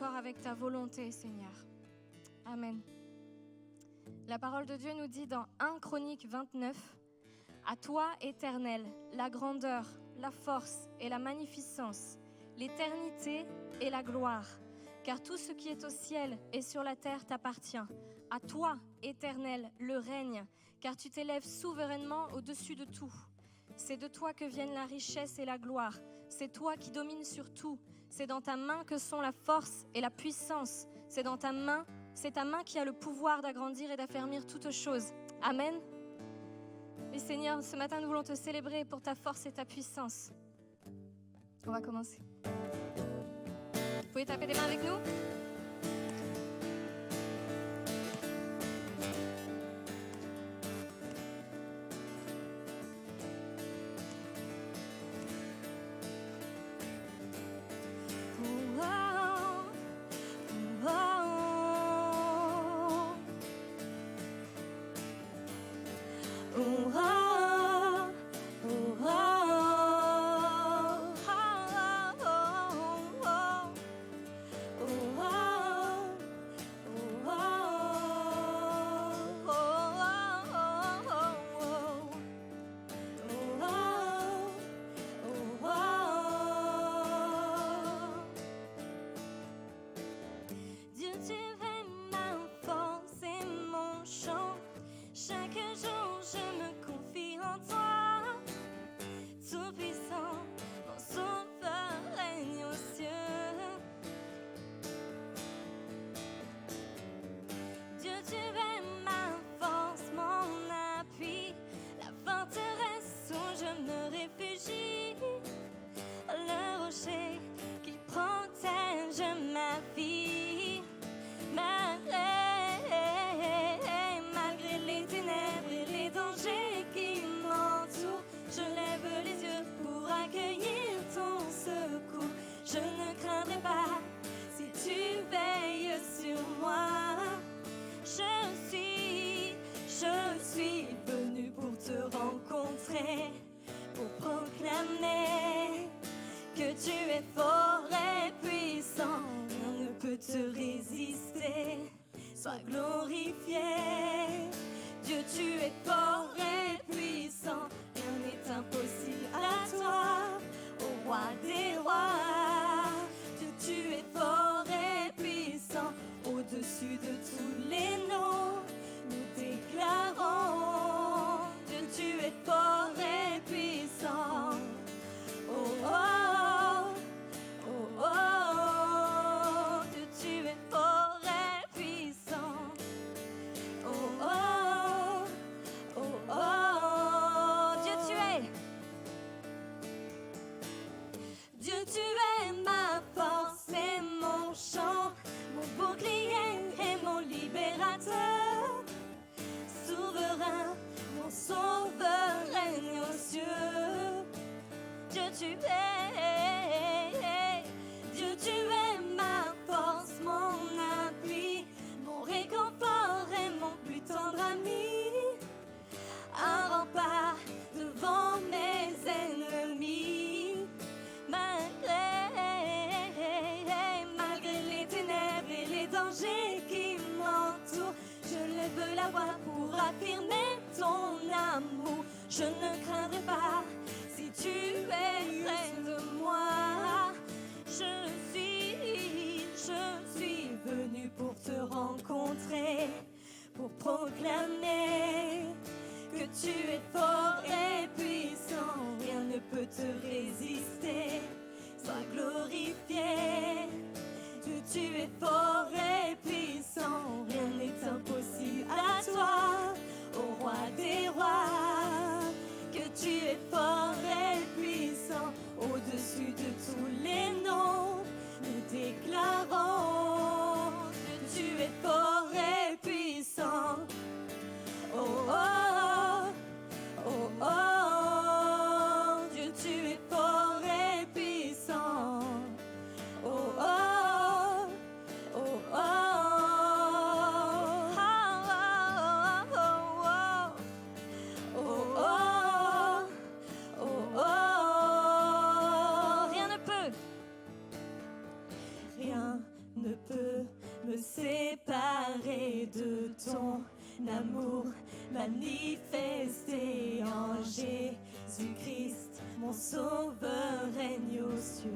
accord avec ta volonté, Seigneur. Amen. La parole de Dieu nous dit dans 1 Chronique 29, « À toi, Éternel, la grandeur, la force et la magnificence, l'éternité et la gloire, car tout ce qui est au ciel et sur la terre t'appartient. À toi, Éternel, le règne, car tu t'élèves souverainement au-dessus de tout. C'est de toi que viennent la richesse et la gloire. C'est toi qui domines sur tout. C'est dans ta main que sont la force et la puissance. C'est ta main qui a le pouvoir d'agrandir et d'affermir toutes choses. » Amen. Et Seigneur, ce matin, nous voulons te célébrer pour ta force et ta puissance. On va commencer. Vous pouvez taper des mains avec nous ? Pour proclamer que tu es fort et puissant, rien ne peut te résister. Sois glorifié, Dieu, tu es fort et puissant, rien n'est impossible à toi, ô roi des rois. Dieu, tu es fort et puissant, au-dessus de tous les noms, nous déclarons. Dieu, tu es fort et puissant. Oh, oh, oh, oh, Dieu, tu es fort et puissant. Oh, oh, oh, oh, Dieu, tu es. Dieu, tu es ma force et mon chant, mon bouclier et mon libérateur. Souverain, mon sauveur règne aux cieux. Dieu, tu es. Dieu, tu es ma force, mon appui, mon réconfort et mon plus tendre ami. Un rempart devant mes ennemis. Malgré les ténèbres et les dangers qui m'entourent, je lève la voix pour affirmer ton amour. Je ne craindrai pas si tu es près de moi. Je suis venu pour te rencontrer, pour proclamer que tu es fort et puissant, rien ne peut te résister. Sois glorifié, Dieu, tu es fort et puissant, rien n'est impossible à toi, ô roi des rois. Que tu es fort et puissant, au-dessus de tous les noms, nous déclarons que tu es fort et puissant. Oh, oh, oh, oh, Dieu, tu es fort et puissant. Oh, oh, oh, oh, oh, oh, oh, oh, rien ne peut me séparer de ton amour manifesté en Jésus-Christ, mon sauveur règne aux cieux.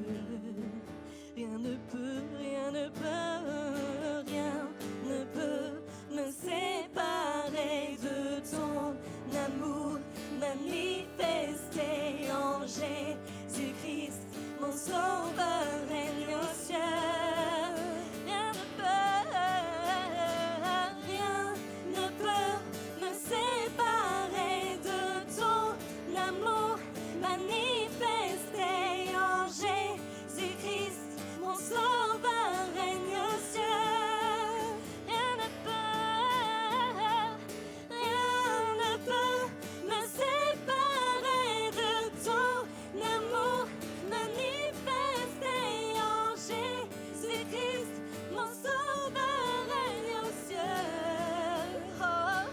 Rien ne peut, rien ne peut, rien ne peut me séparer de ton amour manifesté en Jésus-Christ, mon sauveur règne aux cieux. Rien ne peut, rien ne peut me séparer de ton amour manifesté en Jésus-Christ, mon sauveur règne aux cieux. Rien ne peut, rien ne peut me séparer de ton amour manifesté en Jésus-Christ, mon sauveur règne aux cieux. Oh,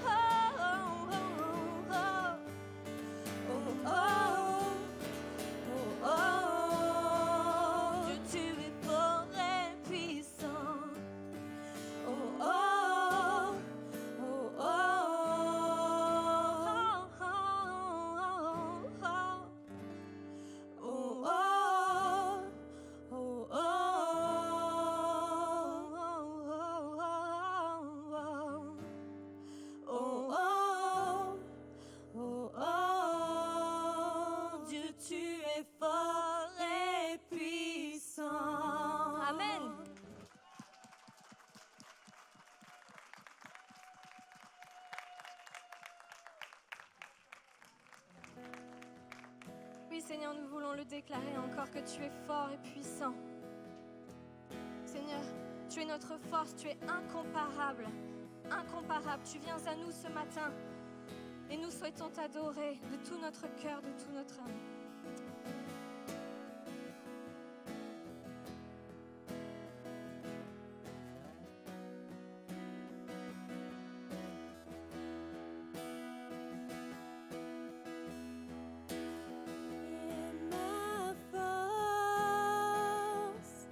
oh, oh, oh, oh, oh, oh, oh. Dieu, tu es fort et puissant. Oh, oh, oh, oh, Dieu, tu es fort et puissant. Amen. Oui, Seigneur, nous voulons le déclarer encore que tu es fort et puissant. Seigneur, tu es notre force, tu es incomparable. Incomparable. Tu viens à nous ce matin et nous souhaitons t'adorer de tout notre cœur, de tout notre âme. Ma force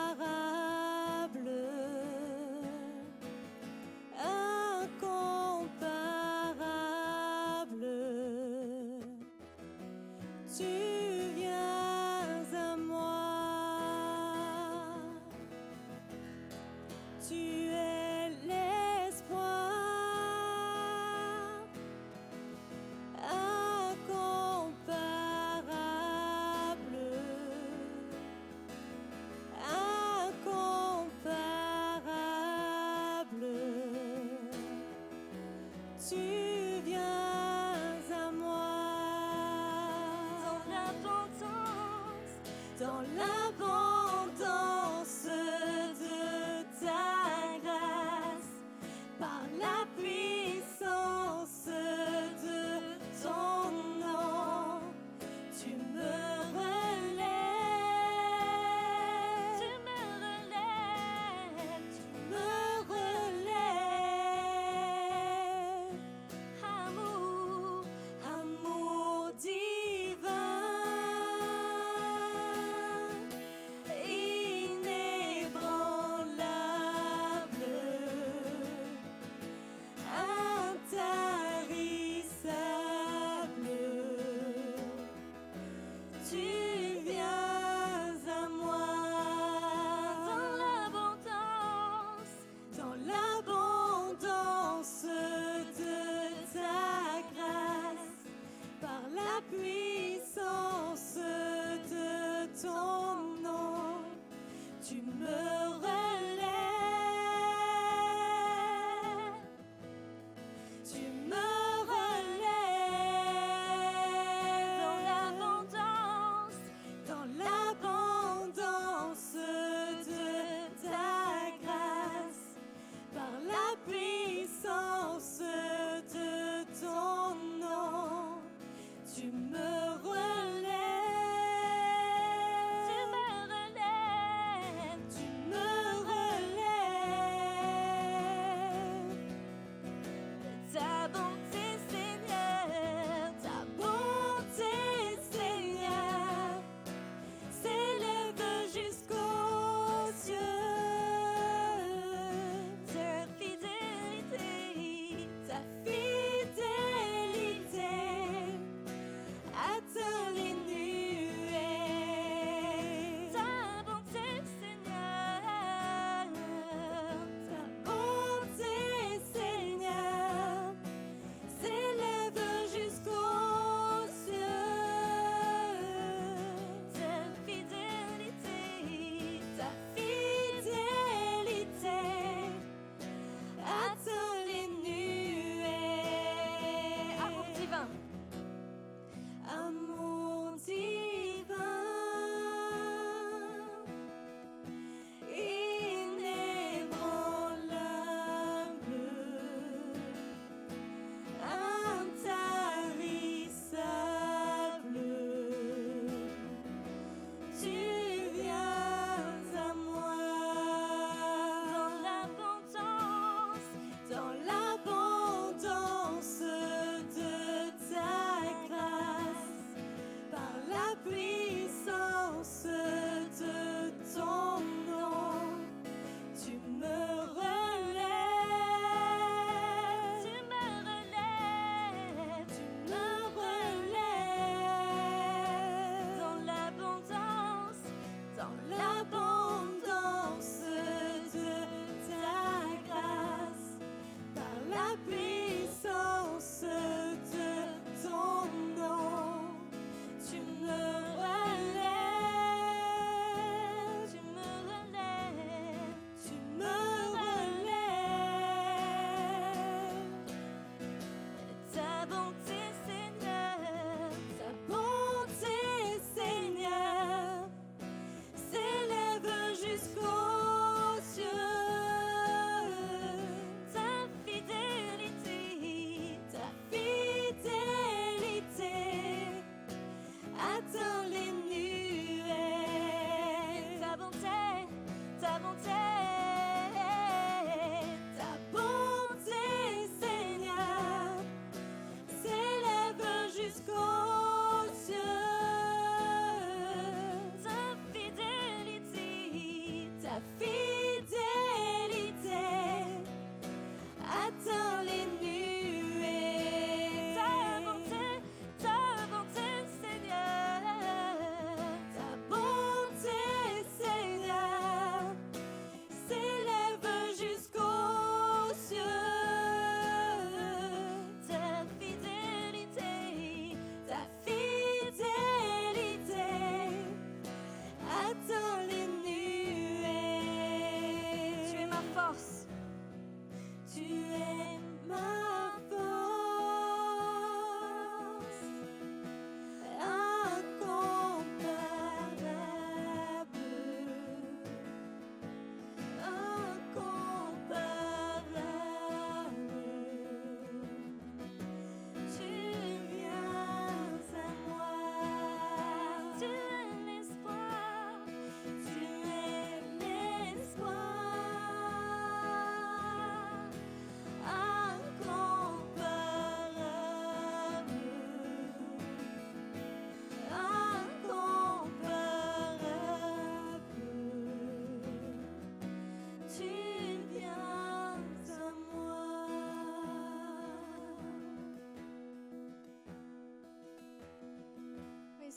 incomparable, incomparable. Tu viens à moi. Tu es l'espoir incomparable, incomparable. Tu viens à moi. Dans l'abondance de ta grâce, par la puissance de ton nom, tu me relèves, tu me relèves, tu me relèves. Amour, amour divin,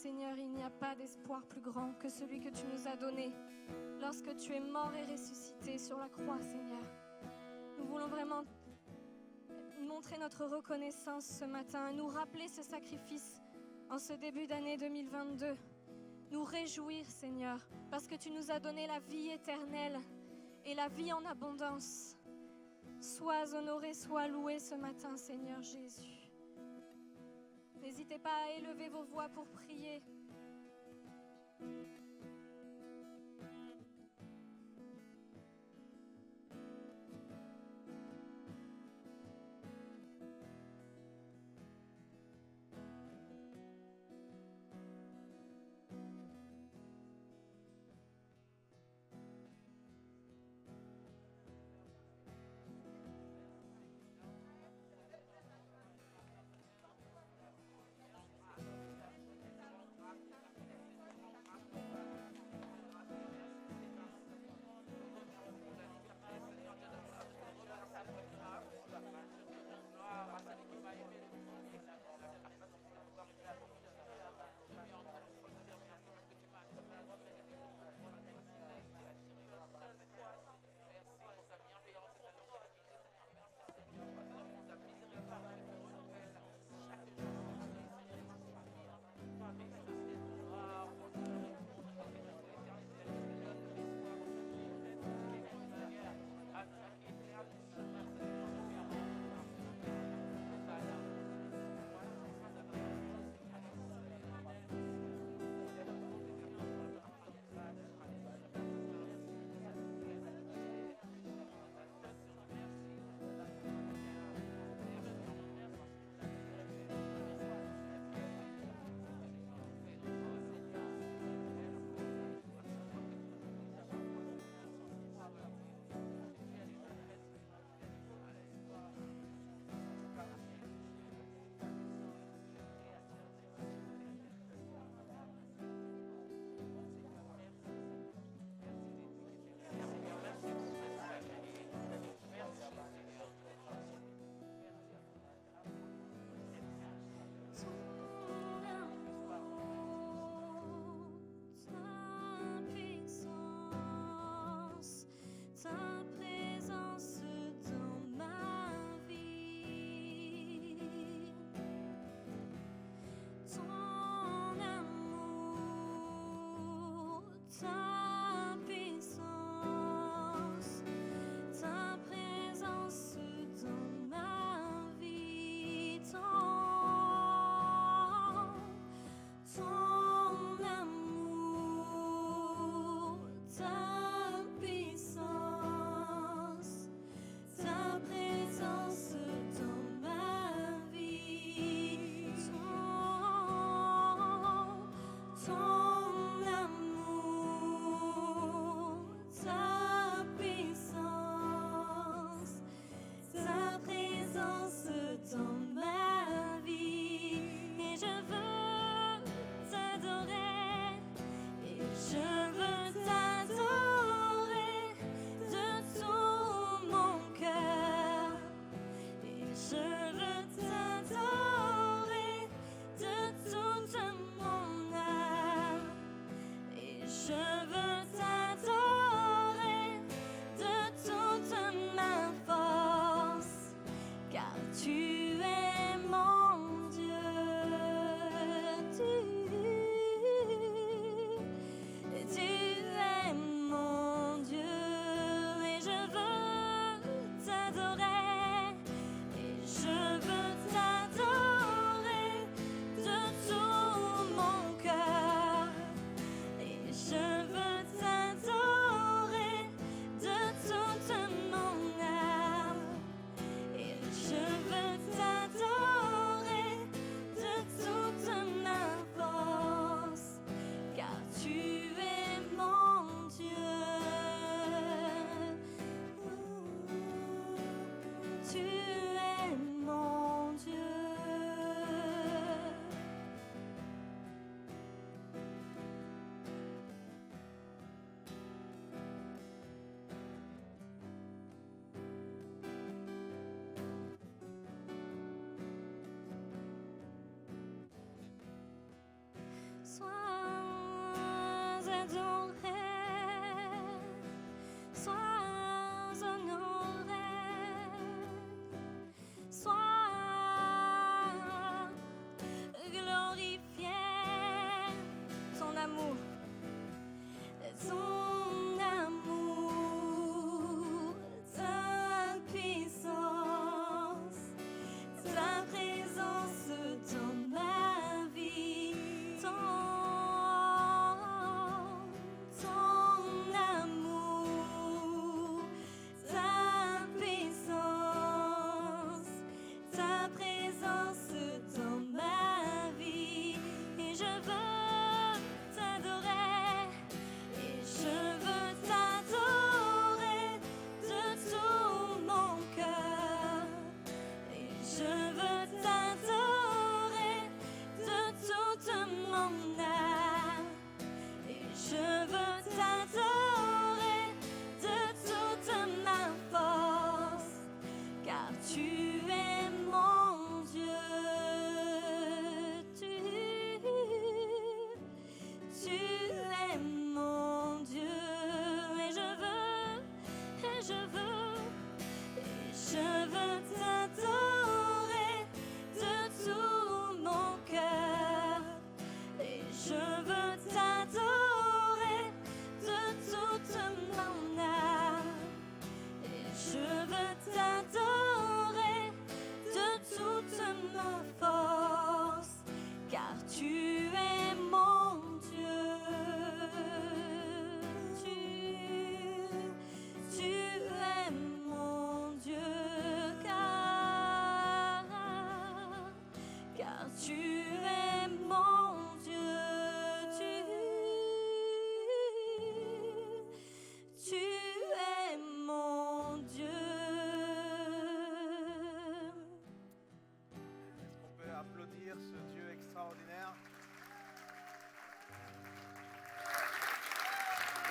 Seigneur, il n'y a pas d'espoir plus grand que celui que tu nous as donné lorsque tu es mort et ressuscité sur la croix, Seigneur. Nous voulons vraiment montrer notre reconnaissance ce matin, nous rappeler ce sacrifice en ce début d'année 2022. Nous réjouir, Seigneur, parce que tu nous as donné la vie éternelle et la vie en abondance. Sois honoré, sois loué ce matin, Seigneur Jésus. N'hésitez pas à élever vos voix pour prier.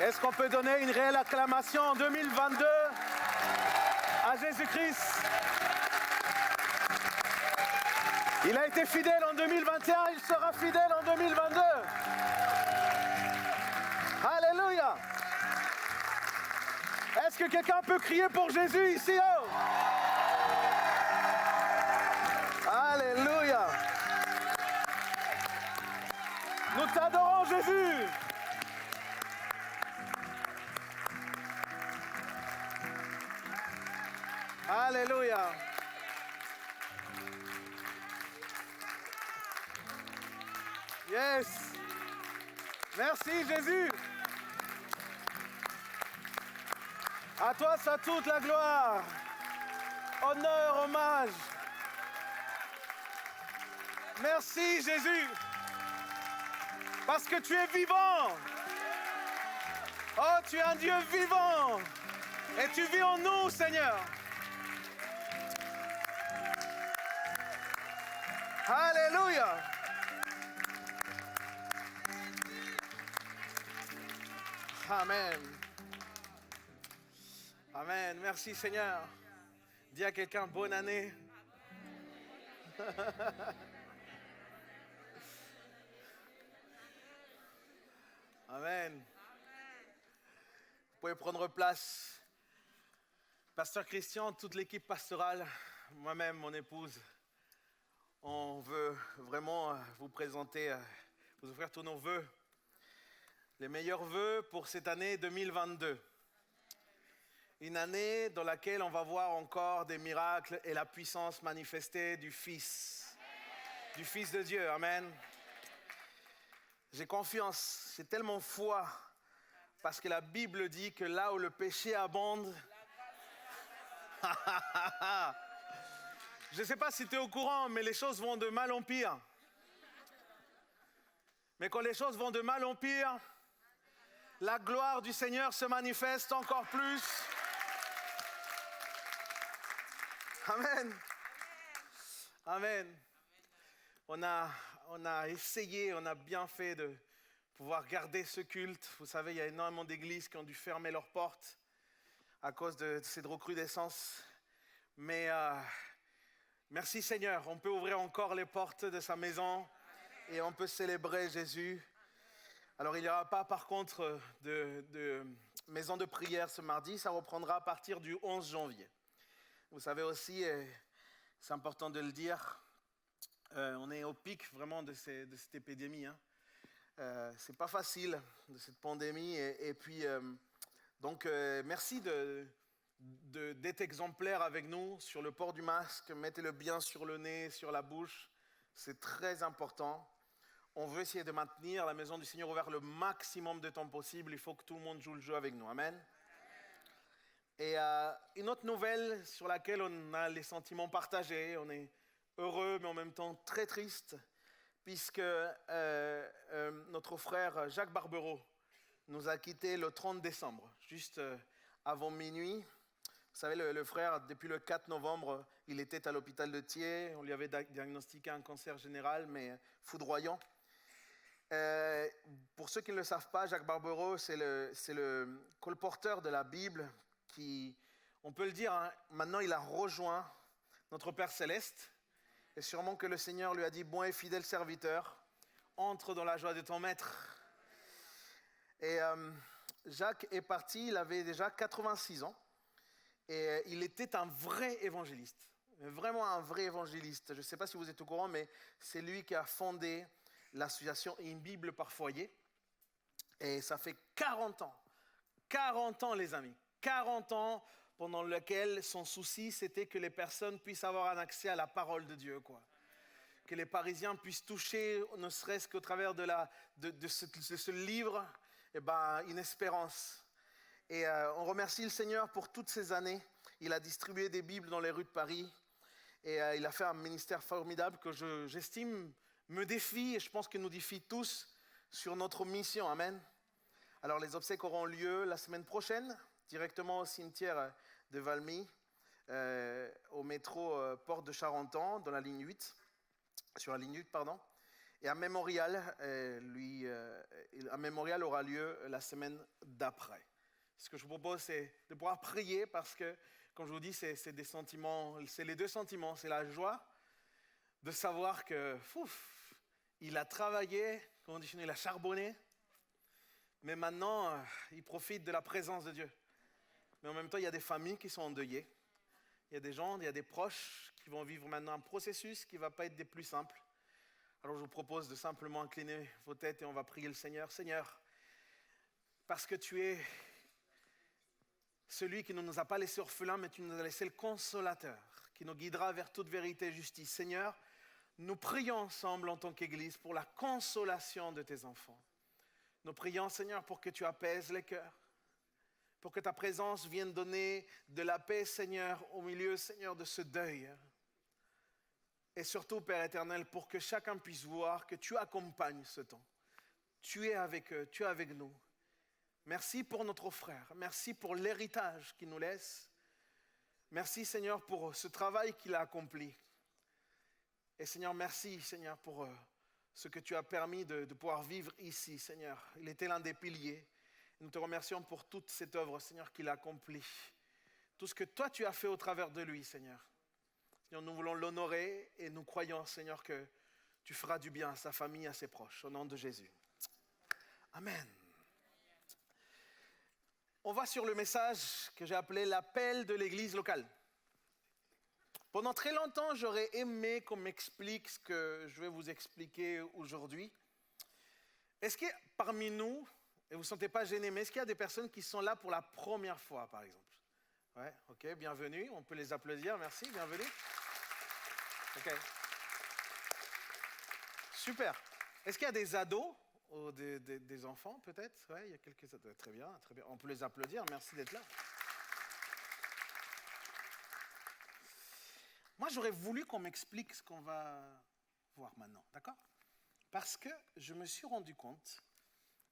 Est-ce qu'on peut donner une réelle acclamation en 2022 à Jésus-Christ? Il a été fidèle en 2021, il sera fidèle en 2022. Alléluia. Est-ce que quelqu'un peut crier pour Jésus ici? Oh? Alléluia. Nous t'adorons, Jésus. Alléluia. Yes. Merci, Jésus. À toi, ça toute la gloire. Honneur, hommage. Merci, Jésus. Parce que tu es vivant. Oh, tu es un Dieu vivant. Et tu vis en nous, Seigneur. Alléluia. Amen. Amen. Merci, Seigneur. Dis à quelqu'un, bonne année. Amen. Vous pouvez prendre place. Pasteur Christian, toute l'équipe pastorale, moi-même, mon épouse, on veut vraiment vous présenter, vous offrir tous nos vœux. Les meilleurs vœux pour cette année 2022. Une année dans laquelle on va voir encore des miracles et la puissance manifestée du Fils. Du Fils de Dieu. Amen. J'ai confiance, j'ai tellement foi, parce que la Bible dit que là où le péché abonde, je ne sais pas si tu es au courant, mais les choses vont de mal en pire. Mais quand les choses vont de mal en pire, la gloire du Seigneur se manifeste encore plus. Amen. Amen. On a essayé, on a bien fait de pouvoir garder ce culte. Vous savez, il y a énormément d'églises qui ont dû fermer leurs portes à cause de cette recrudescence. Mais merci Seigneur, on peut ouvrir encore les portes de sa maison et on peut célébrer Jésus. Alors il n'y aura pas par contre de maison de prière ce mardi, ça reprendra à partir du 11 janvier. Vous savez aussi, c'est important de le dire, on est au pic vraiment de cette épidémie. C'est pas facile de cette pandémie et puis donc merci d'être exemplaire avec nous sur le port du masque, mettez-le bien sur le nez, sur la bouche, c'est très important. On veut essayer de maintenir la maison du Seigneur ouverte le maximum de temps possible, il faut que tout le monde joue le jeu avec nous, amen. Et une autre nouvelle sur laquelle on a les sentiments partagés, on est heureux mais en même temps très triste, puisque notre frère Jacques Barbereau nous a quittés le 30 décembre, juste avant minuit. Vous savez, le frère, depuis le 4 novembre, il était à l'hôpital de Thiers, on lui avait diagnostiqué un cancer général, mais foudroyant. Pour ceux qui ne le savent pas, Jacques Barbereau, c'est le colporteur de la Bible qui, on peut le dire, hein, maintenant il a rejoint notre Père Céleste. Et sûrement que le Seigneur lui a dit, bon et fidèle serviteur, entre dans la joie de ton maître. Et Jacques est parti, il avait déjà 86 ans. Et il était un vrai évangéliste, vraiment un vrai évangéliste. Je ne sais pas si vous êtes au courant, mais c'est lui qui a fondé l'association Une Bible par foyer. Et ça fait 40 ans les amis, 40 ans pendant lequel son souci c'était que les personnes puissent avoir un accès à la parole de Dieu, quoi. Que les Parisiens puissent toucher, ne serait-ce qu'au travers de ce livre, une espérance. Et on remercie le Seigneur pour toutes ces années. Il a distribué des Bibles dans les rues de Paris. Et il a fait un ministère formidable que j'estime me défie, et je pense qu'il nous défie tous sur notre mission. Amen. Alors les obsèques auront lieu la semaine prochaine, directement au cimetière de Valmy, au métro Porte de Charenton, dans la ligne 8, sur la ligne 8, pardon. Et un mémorial, un mémorial aura lieu la semaine d'après. Ce que je vous propose, c'est de pouvoir prier parce que, comme je vous dis, c'est des sentiments, c'est les deux sentiments. C'est la joie de savoir que, il a travaillé, il a charbonné, mais maintenant, il profite de la présence de Dieu. Mais en même temps, il y a des familles qui sont endeuillées. Il y a des gens, il y a des proches qui vont vivre maintenant un processus qui ne va pas être des plus simples. Alors je vous propose de simplement incliner vos têtes et on va prier le Seigneur. Seigneur, parce que tu es celui qui ne nous a pas laissés orphelins, mais tu nous as laissé le consolateur, qui nous guidera vers toute vérité et justice. Seigneur, nous prions ensemble en tant qu'Église pour la consolation de tes enfants. Nous prions, Seigneur, pour que tu apaises les cœurs, pour que ta présence vienne donner de la paix, Seigneur, au milieu, Seigneur, de ce deuil. Et surtout, Père éternel, pour que chacun puisse voir que tu accompagnes ce temps. Tu es avec eux, tu es avec nous. Merci pour notre frère, merci pour l'héritage qu'il nous laisse. Merci, Seigneur, pour ce travail qu'il a accompli. Et Seigneur, merci, Seigneur, pour ce que tu as permis de pouvoir vivre ici, Seigneur. Il était l'un des piliers. Nous te remercions pour toute cette œuvre, Seigneur, qu'il a accomplie. Tout ce que toi, tu as fait au travers de lui, Seigneur. Seigneur, nous voulons l'honorer et nous croyons, Seigneur, que tu feras du bien à sa famille, à ses proches. Au nom de Jésus. Amen. On va sur le message que j'ai appelé l'appel de l'église locale. Pendant très longtemps, j'aurais aimé qu'on m'explique ce que je vais vous expliquer aujourd'hui. Est-ce qu'il y a parmi nous, et vous ne vous sentez pas gênés, mais est-ce qu'il y a des personnes qui sont là pour la première fois, par exemple? Ouais, ok, bienvenue, on peut les applaudir, merci, bienvenue. Ok. Super. Est-ce qu'il y a des ados ou des enfants, peut-être? Oui, il y a quelques ados. Très bien, très bien. On peut les applaudir, merci d'être là. Moi, j'aurais voulu qu'on m'explique ce qu'on va voir maintenant, d'accord? Parce que je me suis rendu compte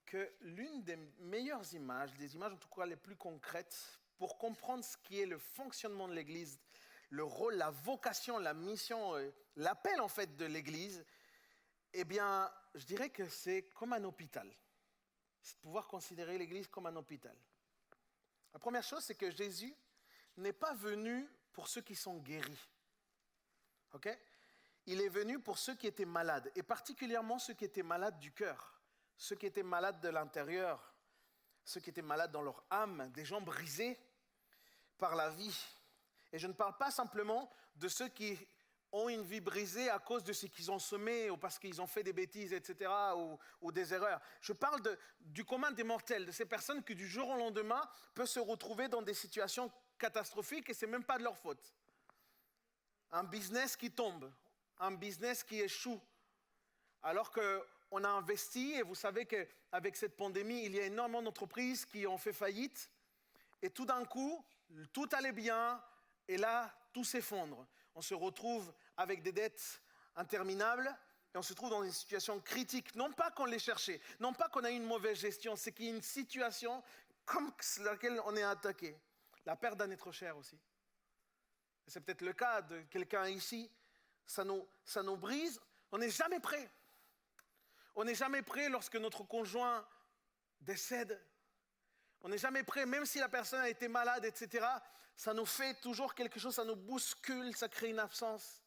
que l'une des meilleures images, des images en tout cas les plus concrètes, pour comprendre ce qui est le fonctionnement de l'Église, le rôle, la vocation, la mission, l'appel en fait de l'Église, eh bien, je dirais que c'est comme un hôpital. C'est de pouvoir considérer l'Église comme un hôpital. La première chose, c'est que Jésus n'est pas venu pour ceux qui sont guéris. Okay? Il est venu pour ceux qui étaient malades, et particulièrement ceux qui étaient malades du cœur, ceux qui étaient malades de l'intérieur, ceux qui étaient malades dans leur âme, des gens brisés par la vie. Et je ne parle pas simplement de ceux qui ont une vie brisée à cause de ce qu'ils ont semé ou parce qu'ils ont fait des bêtises, etc., ou des erreurs. Je parle du commun des mortels, de ces personnes qui du jour au lendemain peuvent se retrouver dans des situations catastrophiques et ce n'est même pas de leur faute. Un business qui tombe, un business qui échoue, alors qu'on a investi, et vous savez qu'avec cette pandémie, il y a énormément d'entreprises qui ont fait faillite, et tout d'un coup, tout allait bien, et là, tout s'effondre. On se retrouve avec des dettes interminables, et on se trouve dans une situation critique. Non pas qu'on l'ait cherché, non pas qu'on a eu une mauvaise gestion, c'est qu'il y a une situation comme laquelle on est attaqué. La perte d'un être cher aussi. C'est peut-être le cas de quelqu'un ici, ça nous brise, on n'est jamais prêt. On n'est jamais prêt lorsque notre conjoint décède. On n'est jamais prêt, même si la personne a été malade, etc. Ça nous fait toujours quelque chose, ça nous bouscule, ça crée une absence.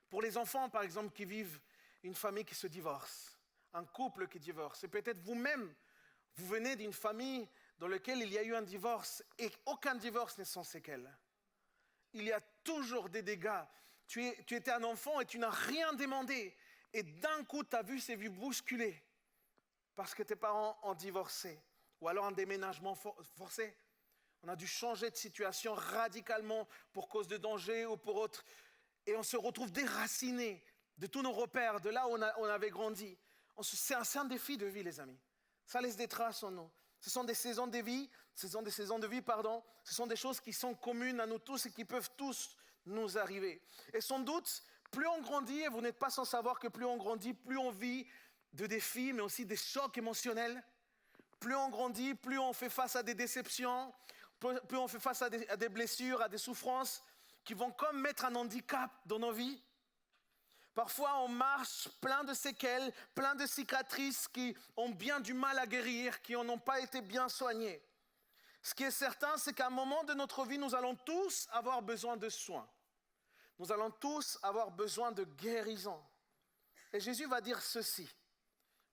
Pour les enfants, par exemple, qui vivent une famille qui se divorce, un couple qui divorce, et peut-être vous-même, vous venez d'une famille dans laquelle il y a eu un divorce, et aucun divorce n'est sans séquelles. Il y a toujours des dégâts. Tu étais un enfant et tu n'as rien demandé. Et d'un coup, tu as vu ces vies bousculées parce que tes parents ont divorcé. Ou alors un déménagement forcé. On a dû changer de situation radicalement pour cause de danger ou pour autre. Et on se retrouve déraciné de tous nos repères, de là où on avait grandi. C'est un défi de vie, les amis. Ça laisse des traces en nous. Ce sont des saisons de vie, ce sont des choses qui sont communes à nous tous et qui peuvent tous nous arriver. Et sans doute, plus on grandit, et vous n'êtes pas sans savoir que plus on grandit, plus on vit de défis, mais aussi des chocs émotionnels. Plus on grandit, plus on fait face à des déceptions, plus on fait face à des blessures, à des souffrances qui vont comme mettre un handicap dans nos vies. Parfois, on marche plein de séquelles, plein de cicatrices qui ont bien du mal à guérir, qui n'ont pas été bien soignées. Ce qui est certain, c'est qu'à un moment de notre vie, nous allons tous avoir besoin de soins. Nous allons tous avoir besoin de guérison. Et Jésus va dire ceci.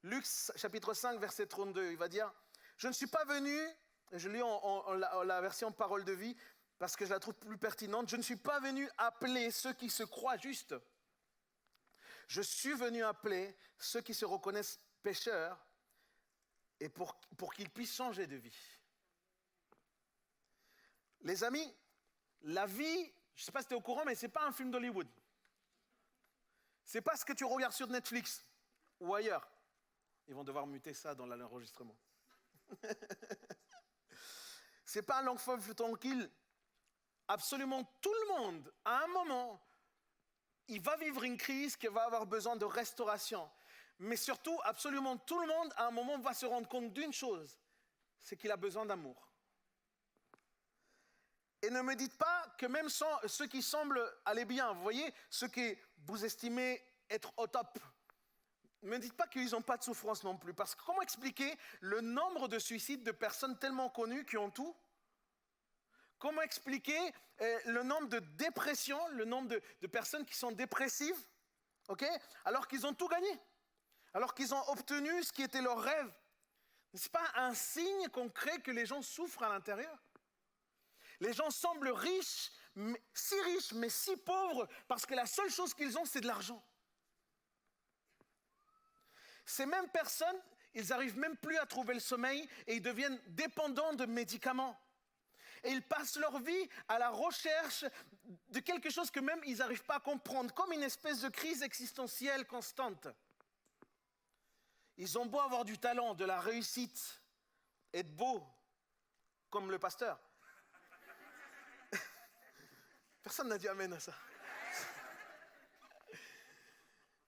Luc chapitre 5, verset 32, il va dire « Je ne suis pas venu, et je lis la version parole de vie, parce que je la trouve plus pertinente, je ne suis pas venu appeler ceux qui se croient justes. Je suis venu appeler ceux qui se reconnaissent pécheurs et pour qu'ils puissent changer de vie. » Les amis, la vie, je ne sais pas si tu es au courant, mais ce n'est pas un film d'Hollywood. Ce n'est pas ce que tu regardes sur Netflix ou ailleurs. Ils vont devoir muter ça dans l'enregistrement. Ce n'est pas un long fleuve tranquille. Absolument tout le monde, à un moment, il va vivre une crise qui va avoir besoin de restauration. Mais surtout, absolument tout le monde, à un moment, va se rendre compte d'une chose, c'est qu'il a besoin d'amour. Et ne me dites pas que même ceux qui semblent aller bien, vous voyez, ceux que vous estimez être au top, ne me dites pas qu'ils n'ont pas de souffrance non plus. Parce que comment expliquer le nombre de suicides de personnes tellement connues qui ont tout? Comment expliquer le nombre de dépressions, le nombre de personnes qui sont dépressives, alors qu'ils ont tout gagné, alors qu'ils ont obtenu ce qui était leur rêve? Ce n'est pas un signe concret que les gens souffrent à l'intérieur? Les gens semblent riches, mais si pauvres, parce que la seule chose qu'ils ont, c'est de l'argent. Ces mêmes personnes, ils n'arrivent même plus à trouver le sommeil et ils deviennent dépendants de médicaments. Et ils passent leur vie à la recherche de quelque chose que même ils n'arrivent pas à comprendre, comme une espèce de crise existentielle constante. Ils ont beau avoir du talent, de la réussite, être beaux, comme le pasteur. Personne n'a dit amen à ça.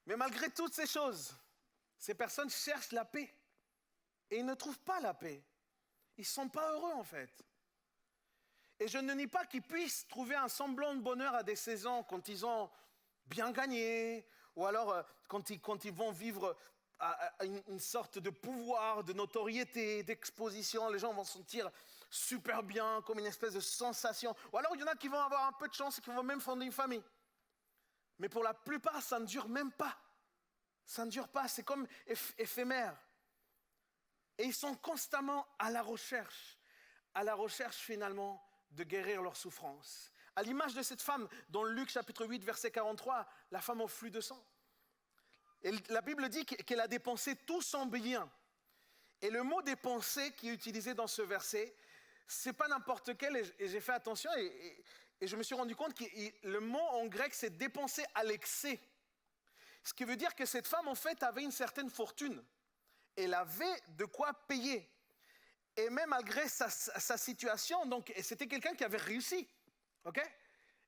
Mais malgré toutes ces choses, ces personnes cherchent la paix. Et ils ne trouvent pas la paix. Ils ne sont pas heureux en fait. Et je ne nie pas qu'ils puissent trouver un semblant de bonheur à des saisons quand ils ont bien gagné, ou alors quand ils vont vivre à une sorte de pouvoir, de notoriété, d'exposition. Les gens vont se sentir super bien, comme une espèce de sensation. Ou alors il y en a qui vont avoir un peu de chance et qui vont même fonder une famille. Mais pour la plupart, ça ne dure même pas. Ça ne dure pas, c'est comme éphémère. Et ils sont constamment à la recherche finalement de guérir leur souffrance. À l'image de cette femme, dans Luc chapitre 8, verset 43, la femme au flux de sang. Et la Bible dit qu'elle a dépensé tout son bien. Et le mot dépenser qui est utilisé dans ce verset, c'est pas n'importe quel, et j'ai fait attention, et je me suis rendu compte que le mot en grec, c'est dépenser à l'excès. Ce qui veut dire que cette femme, en fait, avait une certaine fortune. Elle avait de quoi payer. Et même malgré sa situation, donc c'était quelqu'un qui avait réussi.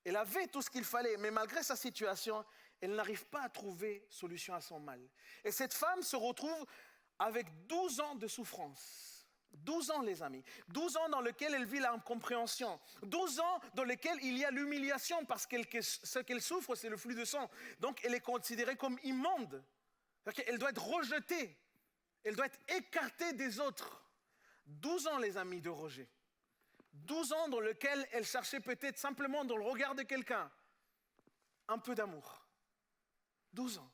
Elle avait tout ce qu'il fallait, mais malgré sa situation, elle n'arrive pas à trouver solution à son mal. Et cette femme se retrouve avec 12 ans de souffrance. 12 ans, les amis. 12 ans dans lesquels elle vit l'incompréhension. 12 ans dans lesquels il y a l'humiliation parce que ce qu'elle souffre, c'est le flux de sang. Donc, elle est considérée comme immonde. Elle doit être rejetée. Elle doit être écartée des autres. 12 ans, les amis, de rejet. 12 ans dans lesquels elle cherchait peut-être simplement dans le regard de quelqu'un un peu d'amour. 12 ans.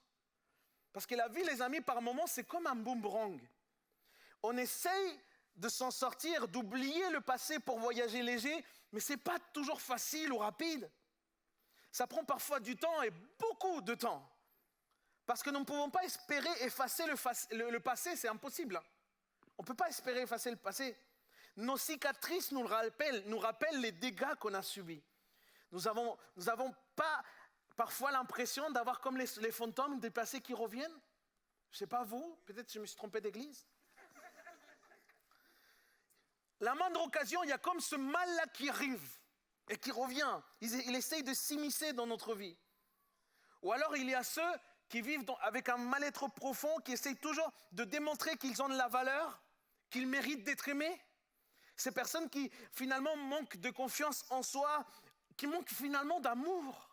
Parce que la vie, les amis, par moments, c'est comme un boomerang. On essaye de s'en sortir, d'oublier le passé pour voyager léger, mais ce n'est pas toujours facile ou rapide. Ça prend parfois du temps et beaucoup de temps. Parce que nous ne pouvons pas espérer effacer le passé, c'est impossible. On ne peut pas espérer effacer le passé. Nos cicatrices nous rappellent les dégâts qu'on a subis. Nous n'avons pas parfois l'impression d'avoir comme les fantômes des passés qui reviennent. Je ne sais pas vous, peut-être je me suis trompé d'église. La moindre occasion, il y a comme ce mal-là qui arrive et qui revient. Il essaye de s'immiscer dans notre vie. Ou alors il y a ceux qui vivent avec un mal-être profond, qui essayent toujours de démontrer qu'ils ont de la valeur, qu'ils méritent d'être aimés. Ces personnes qui finalement manquent de confiance en soi, qui manquent finalement d'amour.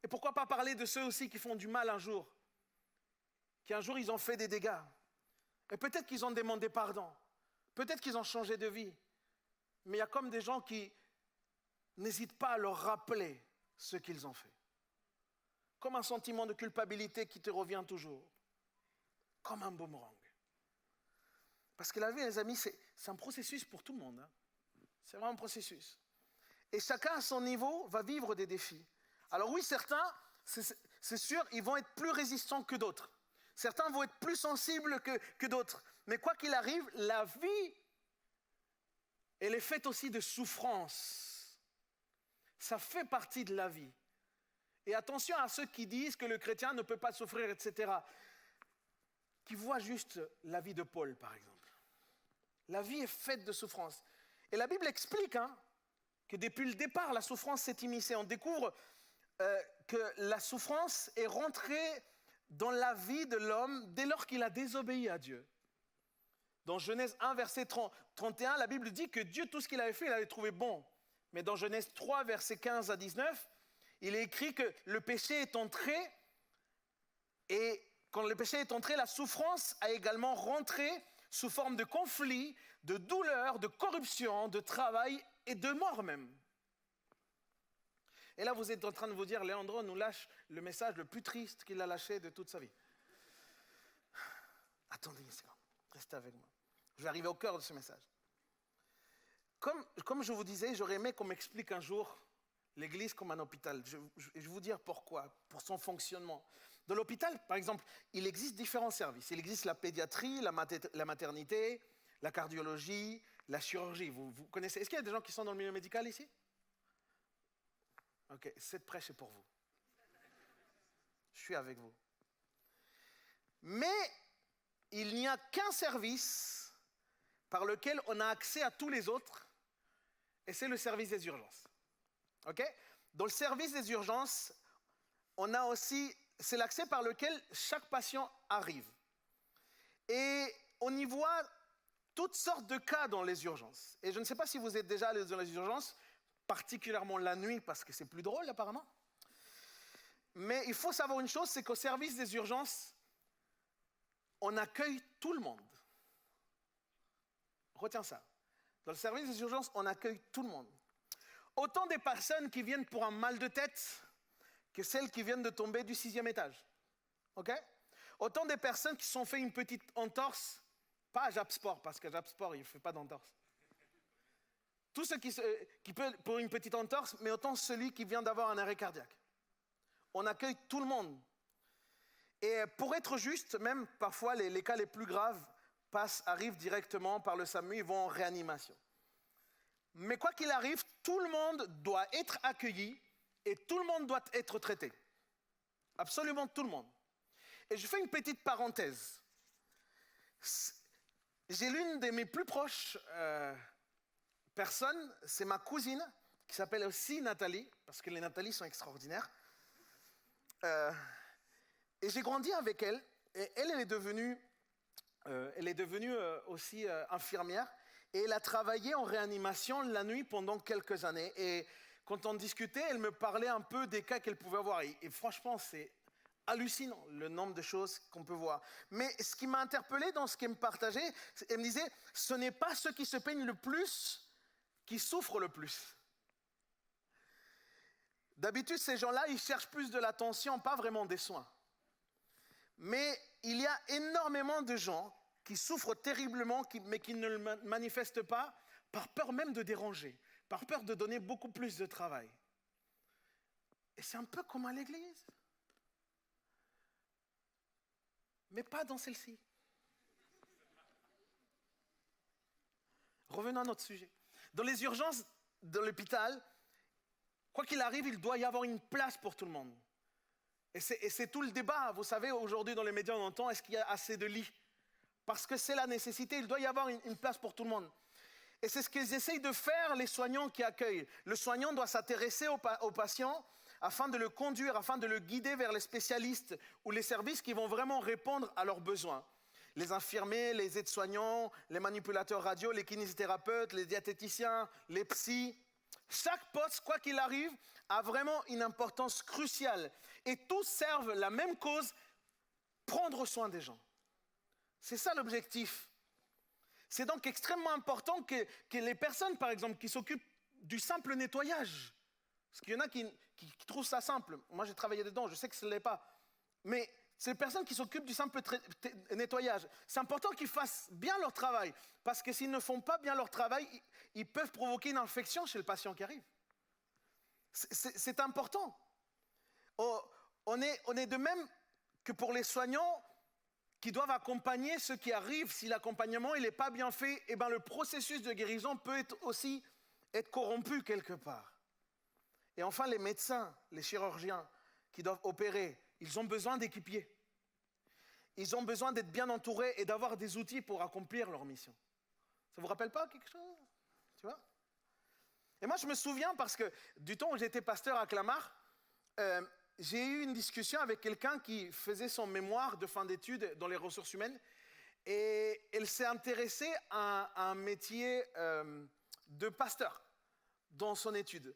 Et pourquoi pas parler de ceux aussi qui font du mal un jour, qui un jour ils ont fait des dégâts. Et peut-être qu'ils ont demandé pardon, peut-être qu'ils ont changé de vie. Mais il y a comme des gens qui n'hésitent pas à leur rappeler ce qu'ils ont fait. Comme un sentiment de culpabilité qui te revient toujours. Comme un boomerang. Parce que la vie, les amis, c'est un processus pour tout le monde. Hein. C'est vraiment un processus. Et chacun à son niveau va vivre des défis. Alors oui, certains, c'est sûr, ils vont être plus résistants que d'autres. Certains vont être plus sensibles que d'autres. Mais quoi qu'il arrive, la vie, elle est faite aussi de souffrance. Ça fait partie de la vie. Et attention à ceux qui disent que le chrétien ne peut pas souffrir, etc. Qui voient juste la vie de Paul, par exemple. La vie est faite de souffrance. Et la Bible explique que depuis le départ, la souffrance s'est immiscée. On découvre que la souffrance est rentrée dans la vie de l'homme dès lors qu'il a désobéi à Dieu. Dans Genèse 1, verset 31, la Bible dit que Dieu, tout ce qu'il avait fait, il avait trouvé bon. Mais dans Genèse 3, verset 15 à 19, il est écrit que le péché est entré, et quand le péché est entré, la souffrance a également rentré sous forme de conflit, de douleur, de corruption, de travail et de mort même. Et là, vous êtes en train de vous dire, Leandro nous lâche le message le plus triste qu'il a lâché de toute sa vie. Attendez une seconde, restez avec moi. Je vais arriver au cœur de ce message. Comme je vous disais, j'aurais aimé qu'on m'explique un jour l'Église comme un hôpital. Je vais vous dire pourquoi, pour son fonctionnement. Dans l'hôpital, par exemple, il existe différents services. Il existe la pédiatrie, la maternité, la cardiologie, la chirurgie. Vous connaissez? Est-ce qu'il y a des gens qui sont dans le milieu médical ici? Ok, cette prêche est pour vous. Je suis avec vous. Mais il n'y a qu'un service par lequel on a accès à tous les autres, et c'est le service des urgences. Ok? Dans le service des urgences, on a aussi, c'est l'accès par lequel chaque patient arrive. Et on y voit toutes sortes de cas dans les urgences. Et je ne sais pas si vous êtes déjà allé dans les urgences, particulièrement la nuit, parce que c'est plus drôle apparemment. Mais il faut savoir une chose, c'est qu'au service des urgences, on accueille tout le monde. Retiens ça. Dans le service des urgences, on accueille tout le monde. Autant des personnes qui viennent pour un mal de tête que celles qui viennent de tomber du 6e étage. Ok? Autant des personnes qui se sont fait une petite entorse, pas à Japsport, parce qu'à Japsport, il ne fait pas d'entorse. Tous ceux qui peuvent pour une petite entorse, mais autant celui qui vient d'avoir un arrêt cardiaque. On accueille tout le monde. Et pour être juste, même parfois les cas les plus graves arrivent directement par le SAMU, ils vont en réanimation. Mais quoi qu'il arrive, tout le monde doit être accueilli et tout le monde doit être traité. Absolument tout le monde. Et je fais une petite parenthèse. J'ai l'une de mes plus proches personnes, c'est ma cousine, qui s'appelle aussi Nathalie, parce que les Nathalie sont extraordinaires. Et j'ai grandi avec elle, et elle est devenue aussi infirmière, et elle a travaillé en réanimation la nuit pendant quelques années. Et quand on discutait, elle me parlait un peu des cas qu'elle pouvait voir. Et franchement, c'est hallucinant le nombre de choses qu'on peut voir. Mais ce qui m'a interpellé dans ce qu'elle me partageait, elle me disait, ce n'est pas ceux qui se plaignent le plus qui souffrent le plus. D'habitude, ces gens-là, ils cherchent plus de l'attention, pas vraiment des soins. Mais il y a énormément de gens qui souffrent terriblement, mais qui ne le manifestent pas, par peur même de déranger, par peur de donner beaucoup plus de travail. Et c'est un peu comme à l'église. Mais pas dans celle-ci. Revenons à notre sujet. Dans les urgences de l'hôpital, quoi qu'il arrive, il doit y avoir une place pour tout le monde. Et c'est tout le débat. Vous savez, aujourd'hui dans les médias, on entend, est-ce qu'il y a assez de lits? Parce que c'est la nécessité, il doit y avoir une place pour tout le monde. Et c'est ce qu'ils essayent de faire, les soignants qui accueillent. Le soignant doit s'intéresser au patient afin de le conduire, afin de le guider vers les spécialistes ou les services qui vont vraiment répondre à leurs besoins. Les infirmiers, les aides-soignants, les manipulateurs radio, les kinésithérapeutes, les diététiciens, les psys. Chaque poste, quoi qu'il arrive, a vraiment une importance cruciale. Et tous servent la même cause, prendre soin des gens. C'est ça l'objectif. C'est donc extrêmement important que les personnes, par exemple, qui s'occupent du simple nettoyage, parce qu'il y en a qui trouvent ça simple. Moi, j'ai travaillé dedans, je sais que ce ne l'est pas. Mais c'est les personnes qui s'occupent du simple nettoyage. C'est important qu'ils fassent bien leur travail, parce que s'ils ne font pas bien leur travail, ils peuvent provoquer une infection chez le patient qui arrive. C'est important. On est de même que pour les soignants qui doivent accompagner ceux qui arrivent. Si l'accompagnement n'est pas bien fait, eh ben, le processus de guérison peut aussi être corrompu quelque part. Et enfin, les médecins, les chirurgiens qui doivent opérer, ils ont besoin d'équipiers. Ils ont besoin d'être bien entourés et d'avoir des outils pour accomplir leur mission. Ça ne vous rappelle pas quelque chose? Tu vois? Et moi, je me souviens, parce que du temps où j'étais pasteur à Clamart, j'ai eu une discussion avec quelqu'un qui faisait son mémoire de fin d'études dans les ressources humaines. Et elle s'est intéressée à un métier de pasteur dans son étude.